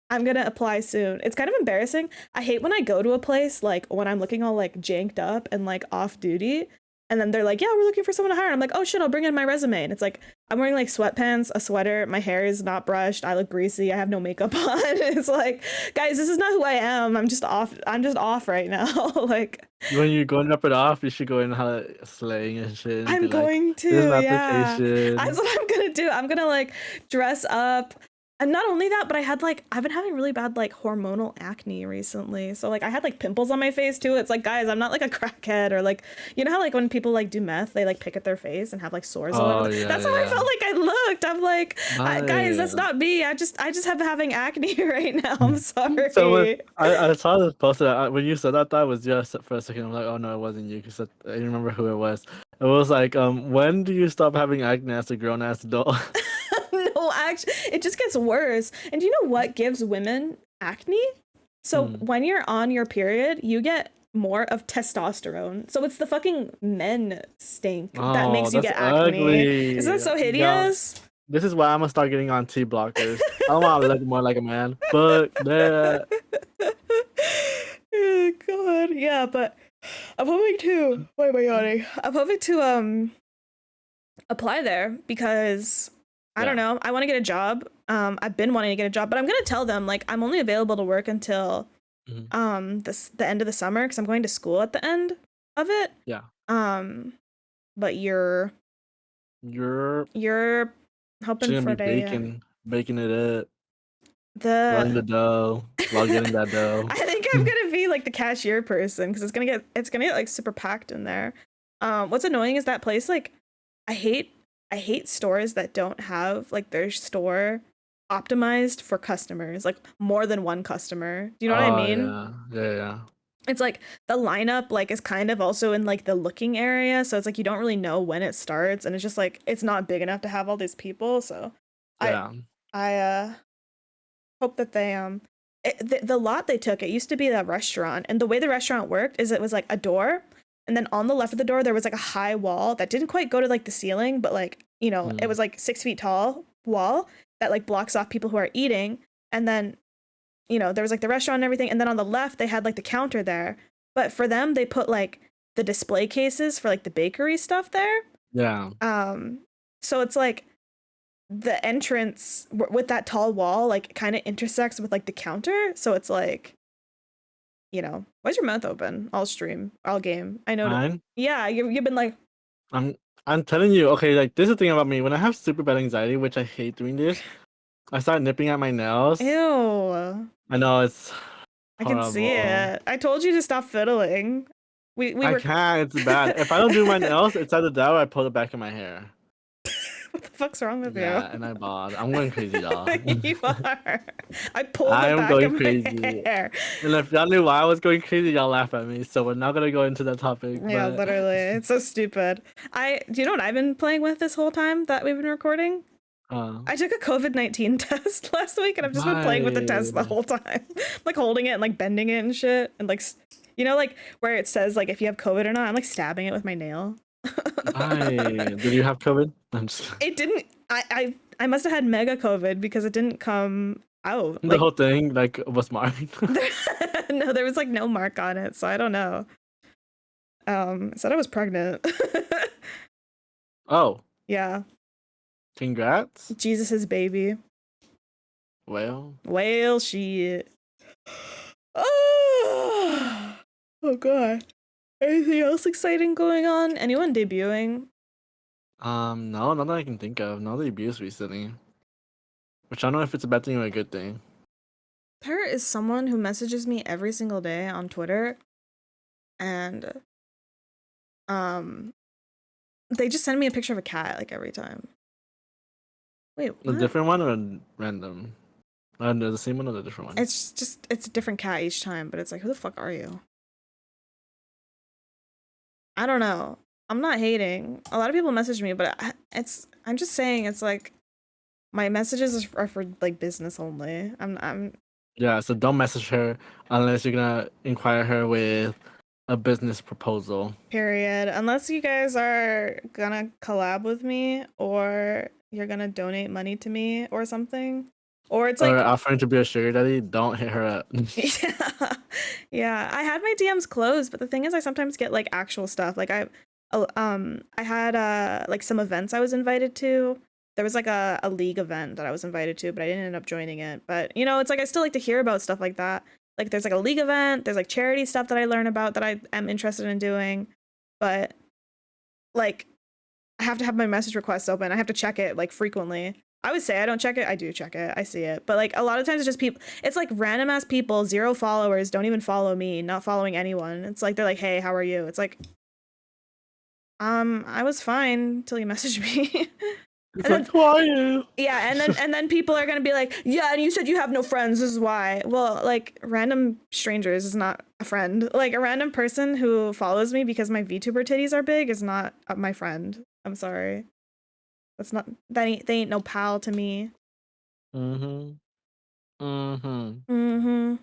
I'm gonna apply soon. It's kind of embarrassing. I hate when I go to a place like when I'm looking all like janked up and like off duty, and then they're like, "Yeah, we're looking for someone to hire." I'm like, "Oh shit, I'll bring in my resume." And it's like I'm wearing like sweatpants, a sweater, my hair is not brushed, I look greasy, I have no makeup on. It's like, guys, this is not who I am. I'm just off. I'm just off right now. Like, When you're going to drop it off, you should go in slaying and shit and I'm be like, going "This is to, my yeah. That's application." what I'm gonna do. I'm gonna like dress up. And not only that, but I've been having really bad like hormonal acne recently. So like I had like pimples on my face too. It's like, guys, I'm not like a crackhead or like, you know how like when people like do meth, they like pick at their face and have like sores all Oh over. yeah, That's how I yeah. felt like I looked. I'm like, guys, that's Nice. not me. I just have having acne right now. I'm So when sorry. I saw this posted, when you said that, that was just for a second. I'm like, oh no, it wasn't you, because I didn't remember who it was. It was like, when do you stop having acne as a grown ass adult? No, actually, it just gets worse. And do you know what gives women acne? So Hmm. when you're on your period, you get more of testosterone. So it's the fucking men stink that Oh, makes you that's get acne. Isn't ugly. that so Yeah, hideous? this is why I'm gonna start getting on T blockers. I want to look more like a man. But that, Oh, God, yeah, but I'm hoping to. Why am I yawning? I'm hoping to apply there because I don't yeah. know. I want to get a job. I've been wanting to get a job, but I'm gonna tell them like I'm only available to work until Mhm. the end of the summer because I'm going to school at the end of it. Yeah. Um, but you're You're you're just hoping gonna for be the baking it up, running the the. dough while getting that dough. I think I'm gonna be like the cashier person because it's gonna get like super packed in there. What's annoying is that place like I hate stores that don't have like their store optimized for customers, like more than one customer. Do you know what I Oh mean? yeah, yeah, yeah, It's like the lineup like is kind of also in like the looking area, so it's like you don't really know when it starts, and it's just like it's not big enough to have all these people. So I yeah. I hope that they the lot they took, it used to be that restaurant, and the way the restaurant worked is it was like a door, and then on the left of the door there was like a high wall that didn't quite go to like the ceiling, but like it Mm. was like 6 feet tall wall that like blocks off people who are eating, and then there was like the restaurant and everything, and then on the left they had like the counter there, but for them they put like the display cases for like the bakery stuff there. Yeah. um so it's like the entrance with that tall wall like kind of intersects with like the counter, so it's like why's your mouth open all stream all game? I know. Mine. Yeah, you've been like, I'm I'm telling you, okay, like this is the thing about me. When I have super bad anxiety, which I hate doing this, I start nipping at my nails. ew, I know it's I can see horrible. it. I told you to stop fiddling. We I were can't, it's bad. If I don't do my nails, it's either that or I pull it back in my hair. what the fuck's wrong with you? Yeah, and I bought. I'm going crazy, y'all. You are. I pulled I the am back going of my crazy. hair. And if y'all knew why I was going crazy, y'all laugh at me. So we're not gonna go into that topic. Yeah, But literally. It's so stupid. Do you know what I've been playing with this whole time that we've been recording? uh, I took a COVID-19 test last week, and I've just been playing with the test the why? whole time. Like holding it and like bending it and shit. And like, like where it says like if you have COVID or not, I'm like stabbing it with my nail. Why? Did you have COVID? I'm just It didn't. I must have had mega COVID because it didn't come out. the Like, whole thing like was marked. no, there was like no mark on it, so I don't know. It said I was pregnant. Oh, Yeah, congrats. Jesus's baby. Well, Whale shit. Oh, oh god. Anything else exciting going on? Anyone debuting? no, not that I can think of. No debuts recently. Which I don't know if it's a bad thing or a good thing. There is someone who messages me every single day on Twitter, and they just send me a picture of a cat like every time. Wait, A what? different one or random? The same one or the different one? It's a different cat each time, but it's like, who the fuck are you? I don't know. I'm not hating. A lot of people message me, but I'm just saying it's like my messages are for like business only. I'm Yeah, so don't message her unless you're gonna inquire her with a business proposal. period. Unless you guys are gonna collab with me or you're gonna donate money to me or something. Or it's Or like offering to be a sugar daddy, don't hit her up. yeah. Yeah, I had my DMs closed, but the thing is I sometimes get like actual stuff. Like I had like some events I was invited to. There was like a league event that I was invited to, but I didn't end up joining it. But you know, it's like I still like to hear about stuff like that. Like there's like a league event, there's like charity stuff that I learn about that I am interested in doing. But like I have to have my message requests open. I have to check it like frequently. I would say I don't check it. I do check it. I see it. But like a lot of times it's just people, it's like random ass people, 0 followers, don't even follow me, not following anyone. It's like they're like, "Hey, how are you?" It's like, I was fine till you messaged me." It's And like, then who are you? yeah, and then people are going to be like, "Yeah, and you said you have no friends. This is why." Well, like random strangers is not a friend. Like a random person who follows me because my VTuber titties are big is not my friend. I'm sorry. That's not they ain't no pal to me. Mm-hmm. Mm-hmm. Mm-hmm.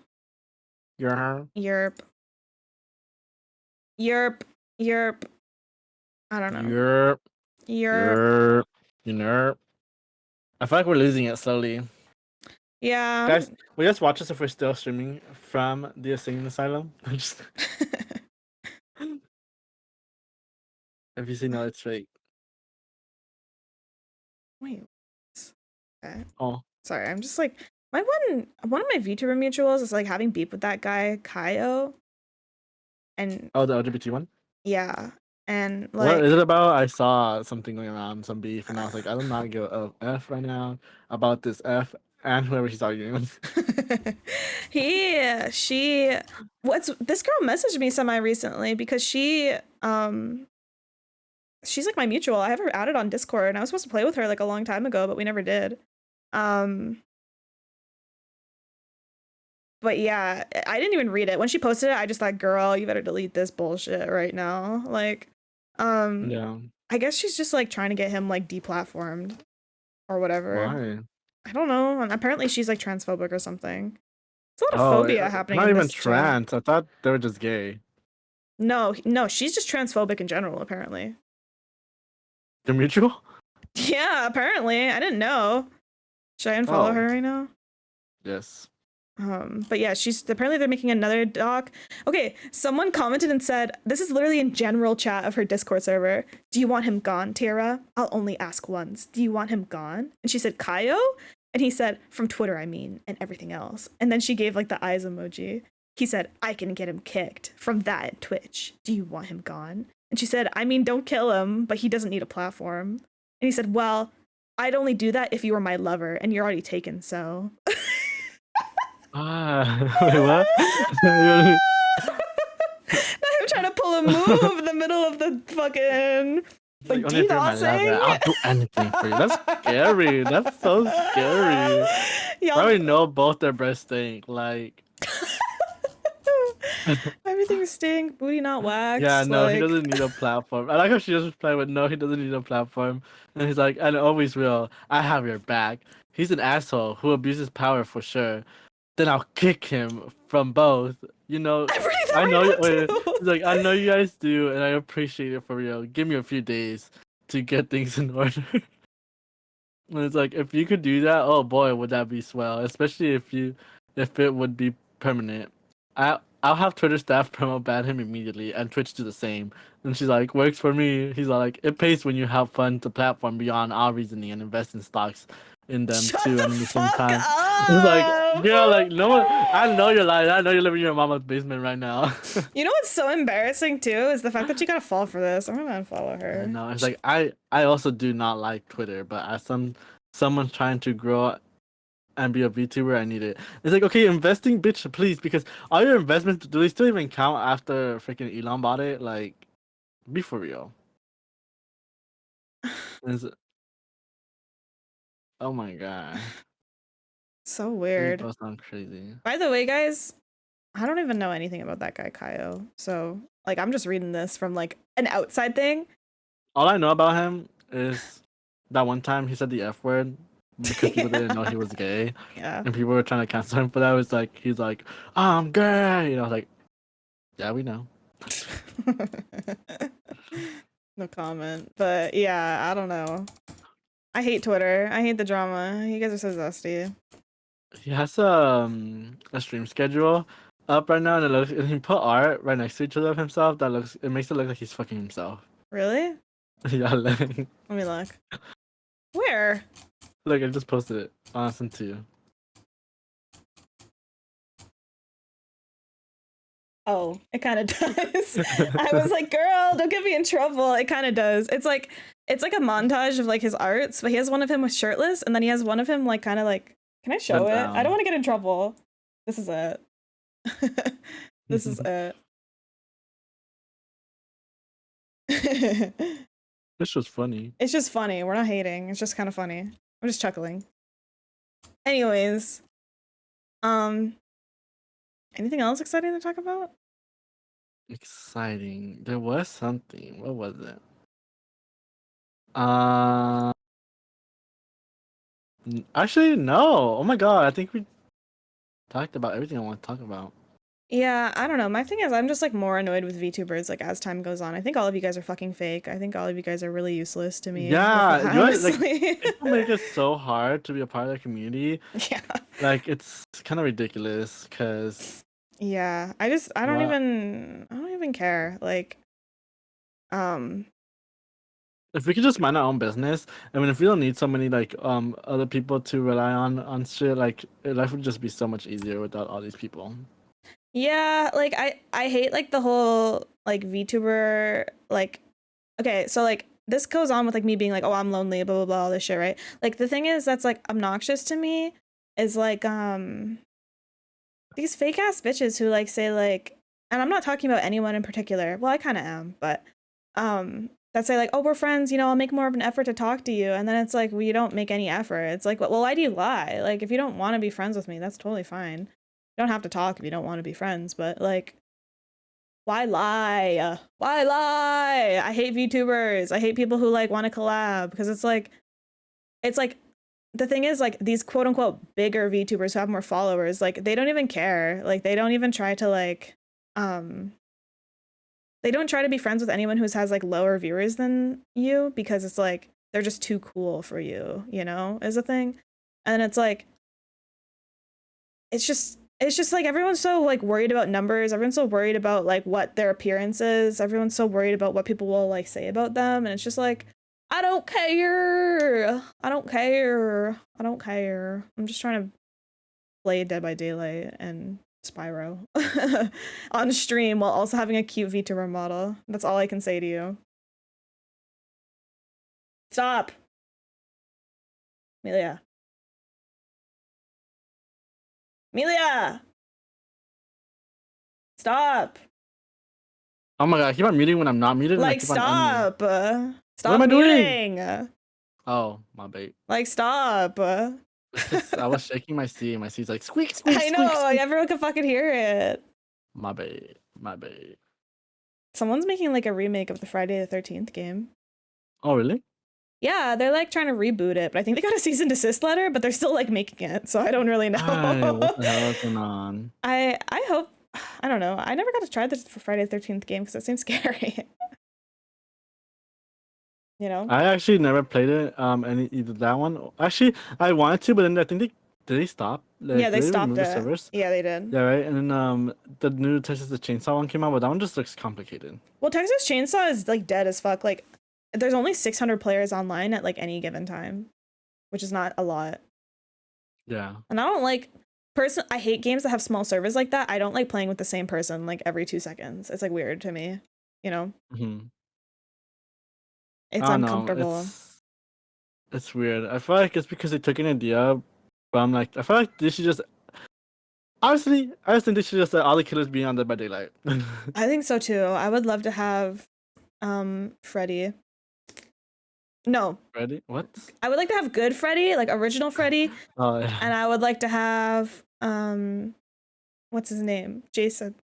Yeah. Yerp. Yerp. Yerp. I don't know. Yerp. Yerp. Yerp. Yerp. I feel like we're losing it slowly. Yeah. Guys, will you just watch us if we're still streaming from the insane asylum? Just if you see no, it's fake. Wait. Okay. Oh. Sorry, I'm just like my one of my VTuber mutuals is like having beef with that guy, Kaio. And Oh, the LGBT one? yeah. And What like is it about? I saw something going around, some beef, and I was like, I do not give a F right now about this F and whoever he's arguing with. she what's this girl messaged me semi recently because she's like my mutual. I have her added on Discord and I was supposed to play with her like a long time ago, but we never did. But yeah, I didn't even read it. When she posted it, I just thought, girl, you better delete this bullshit right now. Like, Yeah. I guess she's just like trying to get him like deplatformed or whatever. Why? I don't know. And apparently she's like transphobic or something. It's a lot of Oh, phobia happening not in even this chat. trans. I thought they were just gay. No, she's just transphobic in general, apparently. The mutual? Yeah, apparently. I didn't know. Should I unfollow Oh, her right now? yes. But yeah, she's apparently they're making another doc. Okay, someone commented and said, this is literally in general chat of her Discord server. Do you want him gone, Tara? I'll only ask once. Do you want him gone? And she said, Kaio? And he said, from Twitter, I mean, and everything else. And then she gave like the eyes emoji. He said, I can get him kicked from that and Twitch. Do you want him gone? And she said, I mean, don't kill him, but he doesn't need a platform. And he said, well, I'd only do that if you were my lover, and you're already taken, so. Ah, wait, what? Not him trying to pull a move in the middle of the fucking like Only if you're my lover, I'll do anything for you. That's scary. That's so scary. Y'all, I already know both their breasts stink. Like, everything stink, booty not yeah, waxed. no, he Like, doesn't need a platform. I like how she just replied with, no, he doesn't need a platform. And he's like, and always will. I have your back. He's an asshole who abuses power for sure. Then I'll kick him from both. You know, everything I know. Mario too. He's like, I know you guys do, and I appreciate it for real. Give me a few days to get things in order. And it's like, if you could do that, oh boy, would that be swell. Especially if it would be permanent. I'll have Twitter staff promo ban him immediately, and Twitch do the same. And she's like, works for me. He's like, it pays when you have fun to platform beyond our reasoning and invest in stocks in them Shut too. the And at the same fuck time, up. it's like, girl, like no one. I know you're lying. I know you're living in your mama's basement right now. You know what's so embarrassing too is the fact that you gotta fall for this. I'm gonna unfollow her. No, it's like I also do not like Twitter, but as someone trying to grow and be a VTuber, I need it. It's like, okay, investing, bitch, please, because all your investments, do they still even count after freaking Elon bought it? Like, be for real. Oh my god. So You weird. both sound crazy. By the way, guys, I don't even know anything about that guy Kaio. So like I'm just reading this from like an outside thing. All I know about him is that one time he said the F word because people didn't know he was gay. Yeah. And people were trying to cancel him for that. It was like, he's like, I'm gay. You know, I was like, yeah, we know. No comment. But yeah, I don't know. I hate Twitter. I hate the drama. You guys are so zesty. He has a stream schedule up right now, and he put art right next to each other of himself. It makes it look like he's fucking himself. Really? Yeah, Let me look. Where? Look, I just posted it. I'll send to you. Oh, it kind of does. I was like, girl, don't get me in trouble. It kind of does. It's like a montage of like his arts, but he has one of him with shirtless, and then he has one of him like kind of like, can I show it? I don't want to get in trouble. This is it. This is it. It's just funny. It's just funny. We're not hating. It's just kind of funny. I'm just chuckling. Anyways, anything else exciting to talk about? Exciting. There was something. What was it? Actually, no. Oh my god, I think we talked about everything I want to talk about. Yeah, I don't know. My thing is, I'm just like more annoyed with VTubers like as time goes on. I think all of you guys are fucking fake. I think all of you guys are really useless to me. Yeah, honestly. people make it so hard to be a part of the community. Yeah. Like it's kind of ridiculous because. Yeah, I don't even care. Like, if we could just mind our own business, I mean, if we don't need so many like other people to rely on shit, like life would just be so much easier without all these people. Yeah, like I hate like the whole like VTuber like, okay, so like this goes on with like me being like, oh, I'm lonely, blah blah blah, all this shit, right? Like the thing is that's like obnoxious to me is like these fake ass bitches who like say like, and I'm not talking about anyone in particular. Well, I kind of am, but that say like, oh, we're friends, you know, I'll make more of an effort to talk to you, and then it's like, well, you don't make any effort. It's like, well, why do you lie? Like, if you don't want to be friends with me, that's totally fine. You don't have to talk if you don't want to be friends, but like, why lie? Why lie? I hate VTubers. I hate people who like want to collab because it's like the thing is like these quote unquote bigger VTubers who have more followers, like they don't even care. Like they don't even try to like they don't try to be friends with anyone who has like lower viewers than you because it's like they're just too cool for you, you know, is a thing. And it's like it's just like everyone's so like worried about numbers. Everyone's so worried about like what their appearance is. Everyone's so worried about what people will like say about them. And it's just like, I don't care. I don't care. I don't care. I'm just trying to play Dead by Daylight and Spyro on stream while also having a cute VTuber model. That's all I can say to you. Stop. Melia. Melia! Stop! Oh my god, I keep on muting when I'm not muted. Like, stop! Stop what am I muting! Doing? Oh, my bait. Like, stop! I was shaking my C, and my C's like, squeak, squeak, I know, squeak. Everyone can fucking hear it. My bait. My bait. Someone's making like a remake of the Friday the 13th game. Oh, really? Yeah, they're like trying to reboot it, but I think they got a cease and desist letter, but they're still like making it, so I don't really know. What the hell is going on? I hope I don't know. I never got to try this for Friday the 13th game because it seems scary. You know? I actually never played it. Any either that one. Actually, I wanted to, but then I think they stop. Yeah, Like, they did they stopped remove the it. servers? Yeah, they did. Yeah, right. And then the new Texas the Chainsaw one came out, but that one just looks complicated. Well, Texas Chainsaw is like dead as fuck. Like, there's only 600 players online at like any given time, which is not a lot. Yeah. And I don't like I hate games that have small servers like that. I don't like playing with the same person like every 2 seconds. It's like weird to me, you know? Hmm. It's I don't know. uncomfortable. It's weird. I feel like it's because they took an idea, but I'm like, I feel like they should just. Honestly, I just think they should just let all the killers be on Dead by Daylight. I think so too. I would love to have Freddy. No, Ready? What? I would like to have good Freddy, like original Freddy, Oh yeah. and I would like to have what's his name? Jason. Oh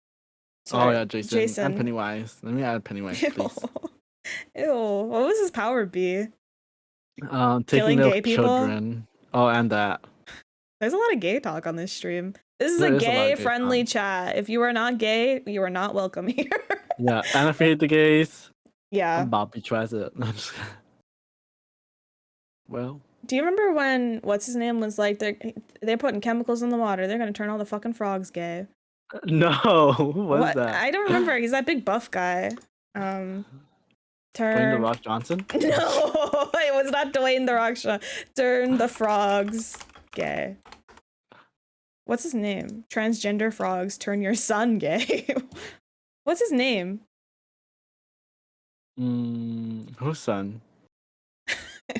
Sorry. yeah, Jason. And Pennywise. Let me add Pennywise, please. Ew. What was his power be? Taking Killing little gay people? children. Oh, and that. There's a lot of gay talk on this stream. This is There a is a lot of gay gay friendly talk. chat. If you are not gay, you are not welcome here. Yeah, and if you hate the gays, Yeah. Bobby tries it. No, I'm just kidding. Well, Do you remember when what's his name was like they're putting chemicals in the water? They're gonna turn all the fucking frogs gay. no, who was What? that? I don't remember. He's that big buff guy. Dwayne the Turn. Rock Johnson? No, it was not Dwayne the Rock Shaw. Turn the frogs gay. What's his name? Transgender frogs turn your son gay. What's his name? Whose son?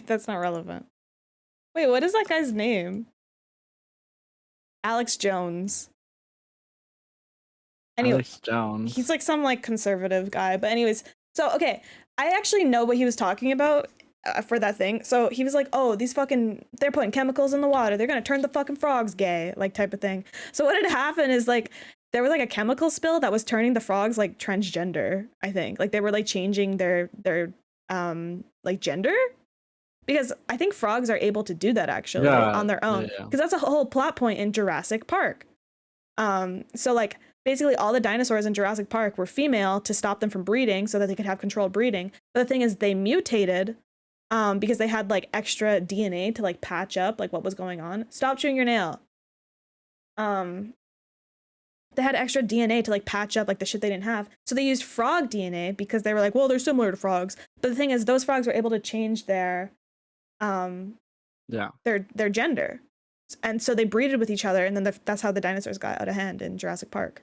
That's not relevant. Wait, what is that guy's name? Alex Jones. Anyway, Alex Jones. he's like some like conservative guy. But anyways, so okay, I actually know what he was talking about for that thing. So he was like, "Oh, they're putting chemicals in the water. They're gonna turn the fucking frogs gay," like type of thing. So what had happened is like there was like a chemical spill that was turning the frogs like transgender. I think like they were like changing their like gender. Because I think frogs are able to do that actually on their own. Because that's a whole plot point in Jurassic Park. So like basically all the dinosaurs in Jurassic Park were female to stop them from breeding so that they could have controlled breeding. But the thing is they mutated because they had like extra DNA to like patch up like what was going on. Stop chewing your nail. They had extra DNA to like patch up like the shit they didn't have. So they used frog DNA because they were like, well, they're similar to frogs. But the thing is those frogs were able to change their their gender, and so they breeded with each other, and then that's how the dinosaurs got out of hand in Jurassic Park.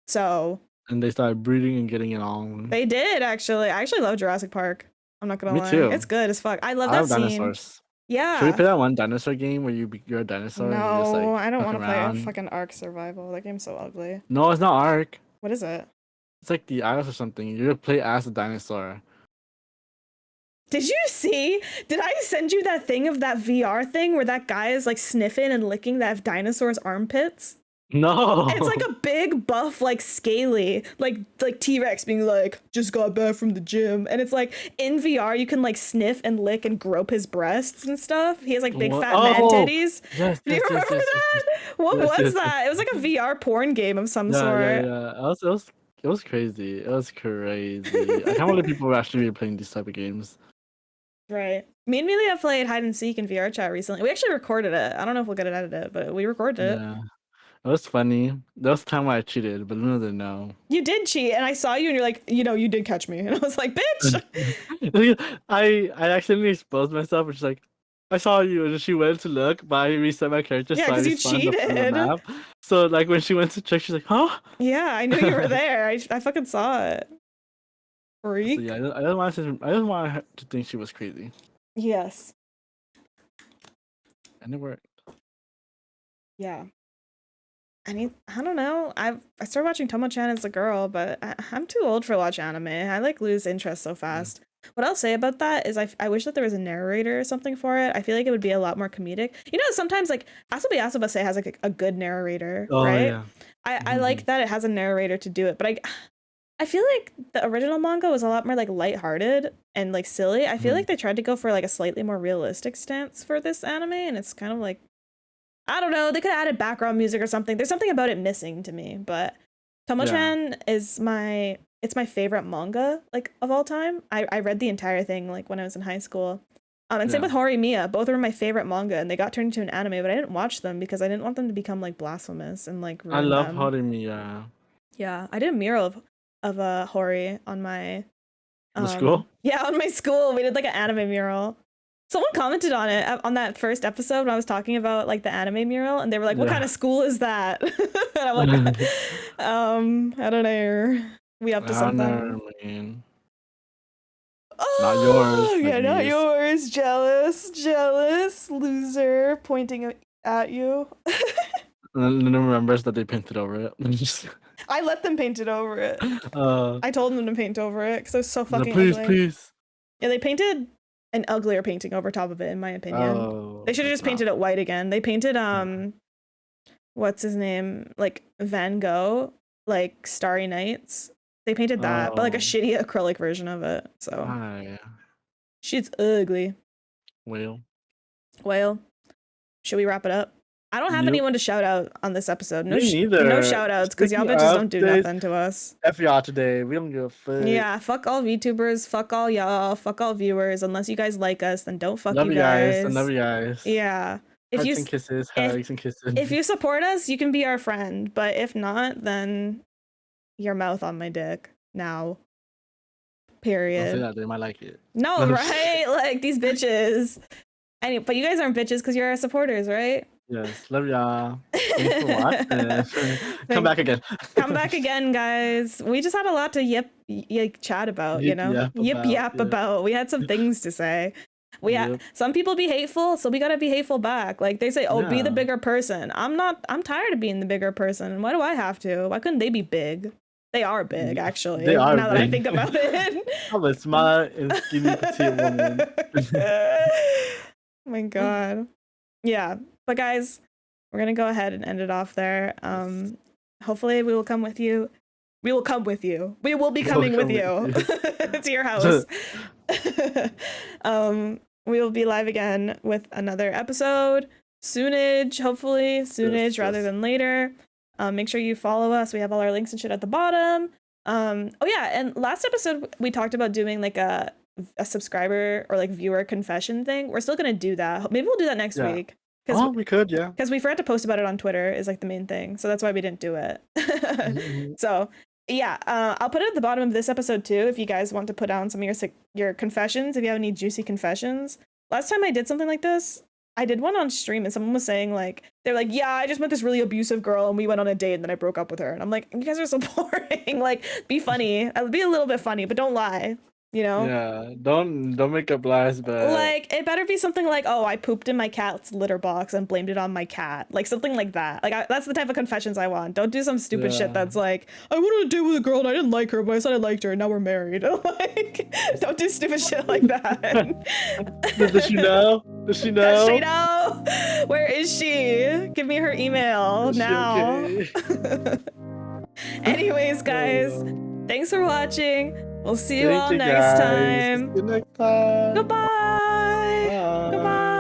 So and they started breeding and getting it on. They did actually. I actually love Jurassic Park. I'm not gonna lie. Me too. It's good as fuck. I love that scene. Dinosaurs. Yeah. Should we play that one dinosaur game where you're a dinosaur? No, and you just, like, I don't want to play around? a fucking Ark Survival. That game's so ugly. No, it's not Ark. What is it? It's like the Isles or something. You play as a dinosaur. Did you see? Did I send you that thing of that VR thing where that guy is like sniffing and licking that dinosaur's armpits? No. It's like a big buff, like scaly, like T-Rex being like, just got back from the gym. And it's like in VR you can like sniff and lick and grope his breasts and stuff. He has like big fat man titties. Yes, Do you remember that? What was that? It was like a VR porn game of some sort. Yeah. It was crazy. It was crazy. I can't believe people were actually playing these type of games. Right. Me and Melia played hide and seek in VR chat recently. We actually recorded it. I don't know if we'll get it edited, but we recorded it. Yeah. It was funny. There was a time where I cheated, but Luna didn't know. You did cheat, and I saw you, and you're like, you did catch me. And I was like, bitch! I accidentally exposed myself, and she's like, I saw you, and she went to look, but I reset my character. Yeah, because you cheated. So like when she went to check, she's like, huh? Yeah, I knew you were there. I fucking saw it. Freak. So yeah, I don't want her to think she was crazy. Yes. And it worked. Yeah. I don't know. I started watching Tomo-chan as a girl, but I'm too old for watch anime. I like lose interest so fast. What I'll say about that is I wish that there was a narrator or something for it. I feel like it would be a lot more comedic. You know, sometimes like Asobi Asobase has like a good narrator, right? Yeah. I like that it has a narrator to do it, but I feel like the original manga was a lot more like lighthearted and like silly. I feel like they tried to go for like a slightly more realistic stance for this anime, and it's kind of like I don't know. They could have added background music or something. There's something about it missing to me, but Tomo-chan is my favorite manga like of all time. I read the entire thing like when I was in high school. And same with Horimiya. Both are my favorite manga, and they got turned into an anime, but I didn't watch them because I didn't want them to become like blasphemous and like ruin I love them. Horimiya. Yeah, I did a mural of Hori on my The school? Yeah, on my school. We did like an anime mural. Someone commented on it on that first episode when I was talking about like the anime mural, and they were like, "What kind of school is that?" And I'm like, I don't know. We up to something. Not yours. Yeah, not yours. Jealous, loser, pointing at you. And then remembers that they painted over it. I let them paint it over it. I told them to paint over it because it was so fucking ugly. Please. Yeah, they painted an uglier painting over top of it, in my opinion. They should have just painted it white again. They painted what's his name? Like Van Gogh, like Starry Nights. They painted that, but like a shitty acrylic version of it. So shit's ugly. Well. Should we wrap it up? I don't have anyone to shout out on this episode. No, neither. No shout outs because y'all bitches don't do nothing to us. F y'all today. We don't give a fuck. Yeah, fuck all VTubers, fuck all y'all, fuck all viewers. Unless you guys like us, then don't fuck you guys. I love you guys. Yeah. Hugs and kisses. If you support us, you can be our friend. But if not, then your mouth on my dick now. Period. Don't say that, they might like it. No, right? Like these bitches. But you guys aren't bitches because you're our supporters, right? Yes, love y'all. Thanks for watching. Come back again. Come back again, guys. We just had a lot to chat about, you know? Yap about. We had some things to say. Some people be hateful, so we gotta be hateful back. Like they say, be the bigger person. I'm tired of being the bigger person. Why do I have to? Why couldn't they be big? They are big, actually. They are now big. that I think about it. I'm a smart and skinny petite woman. Oh my god. Yeah. But guys, we're gonna go ahead and end it off there. Hopefully we will come with you. We will come with you. We will be coming with you to your house. We will be live again with another episode soonage, hopefully soonage rather than later. Make sure you follow us. We have all our links and shit at the bottom. Oh yeah, and last episode we talked about doing like a subscriber or like viewer confession thing. We're still gonna do that. Maybe we'll do that next week. We could, yeah. Because we forgot to post about it on Twitter is like the main thing. So that's why we didn't do it. So yeah, I'll put it at the bottom of this episode too if you guys want to put down some of your confessions, if you have any juicy confessions. Last time I did something like this, I did one on stream and someone was saying like, they're like, yeah, I just met this really abusive girl and we went on a date and then I broke up with her. And I'm like, you guys are so boring. Like, be funny. I'll be a little bit funny, but don't lie. You know? Yeah, don't make up lies, but like it better be something like, oh, I pooped in my cat's litter box and blamed it on my cat, like something like that. Like that's the type of confessions I want. Don't do some stupid shit that's like, I went on a date with a girl and I didn't like her, but I said I liked her and now we're married. Like, don't do stupid shit like that. Does she know? Does she know? Does she know? Where is she? Give me her email now. Okay? Anyways, guys, thanks for watching. We'll see you all next time. See you next time. Goodbye. Bye. Goodbye.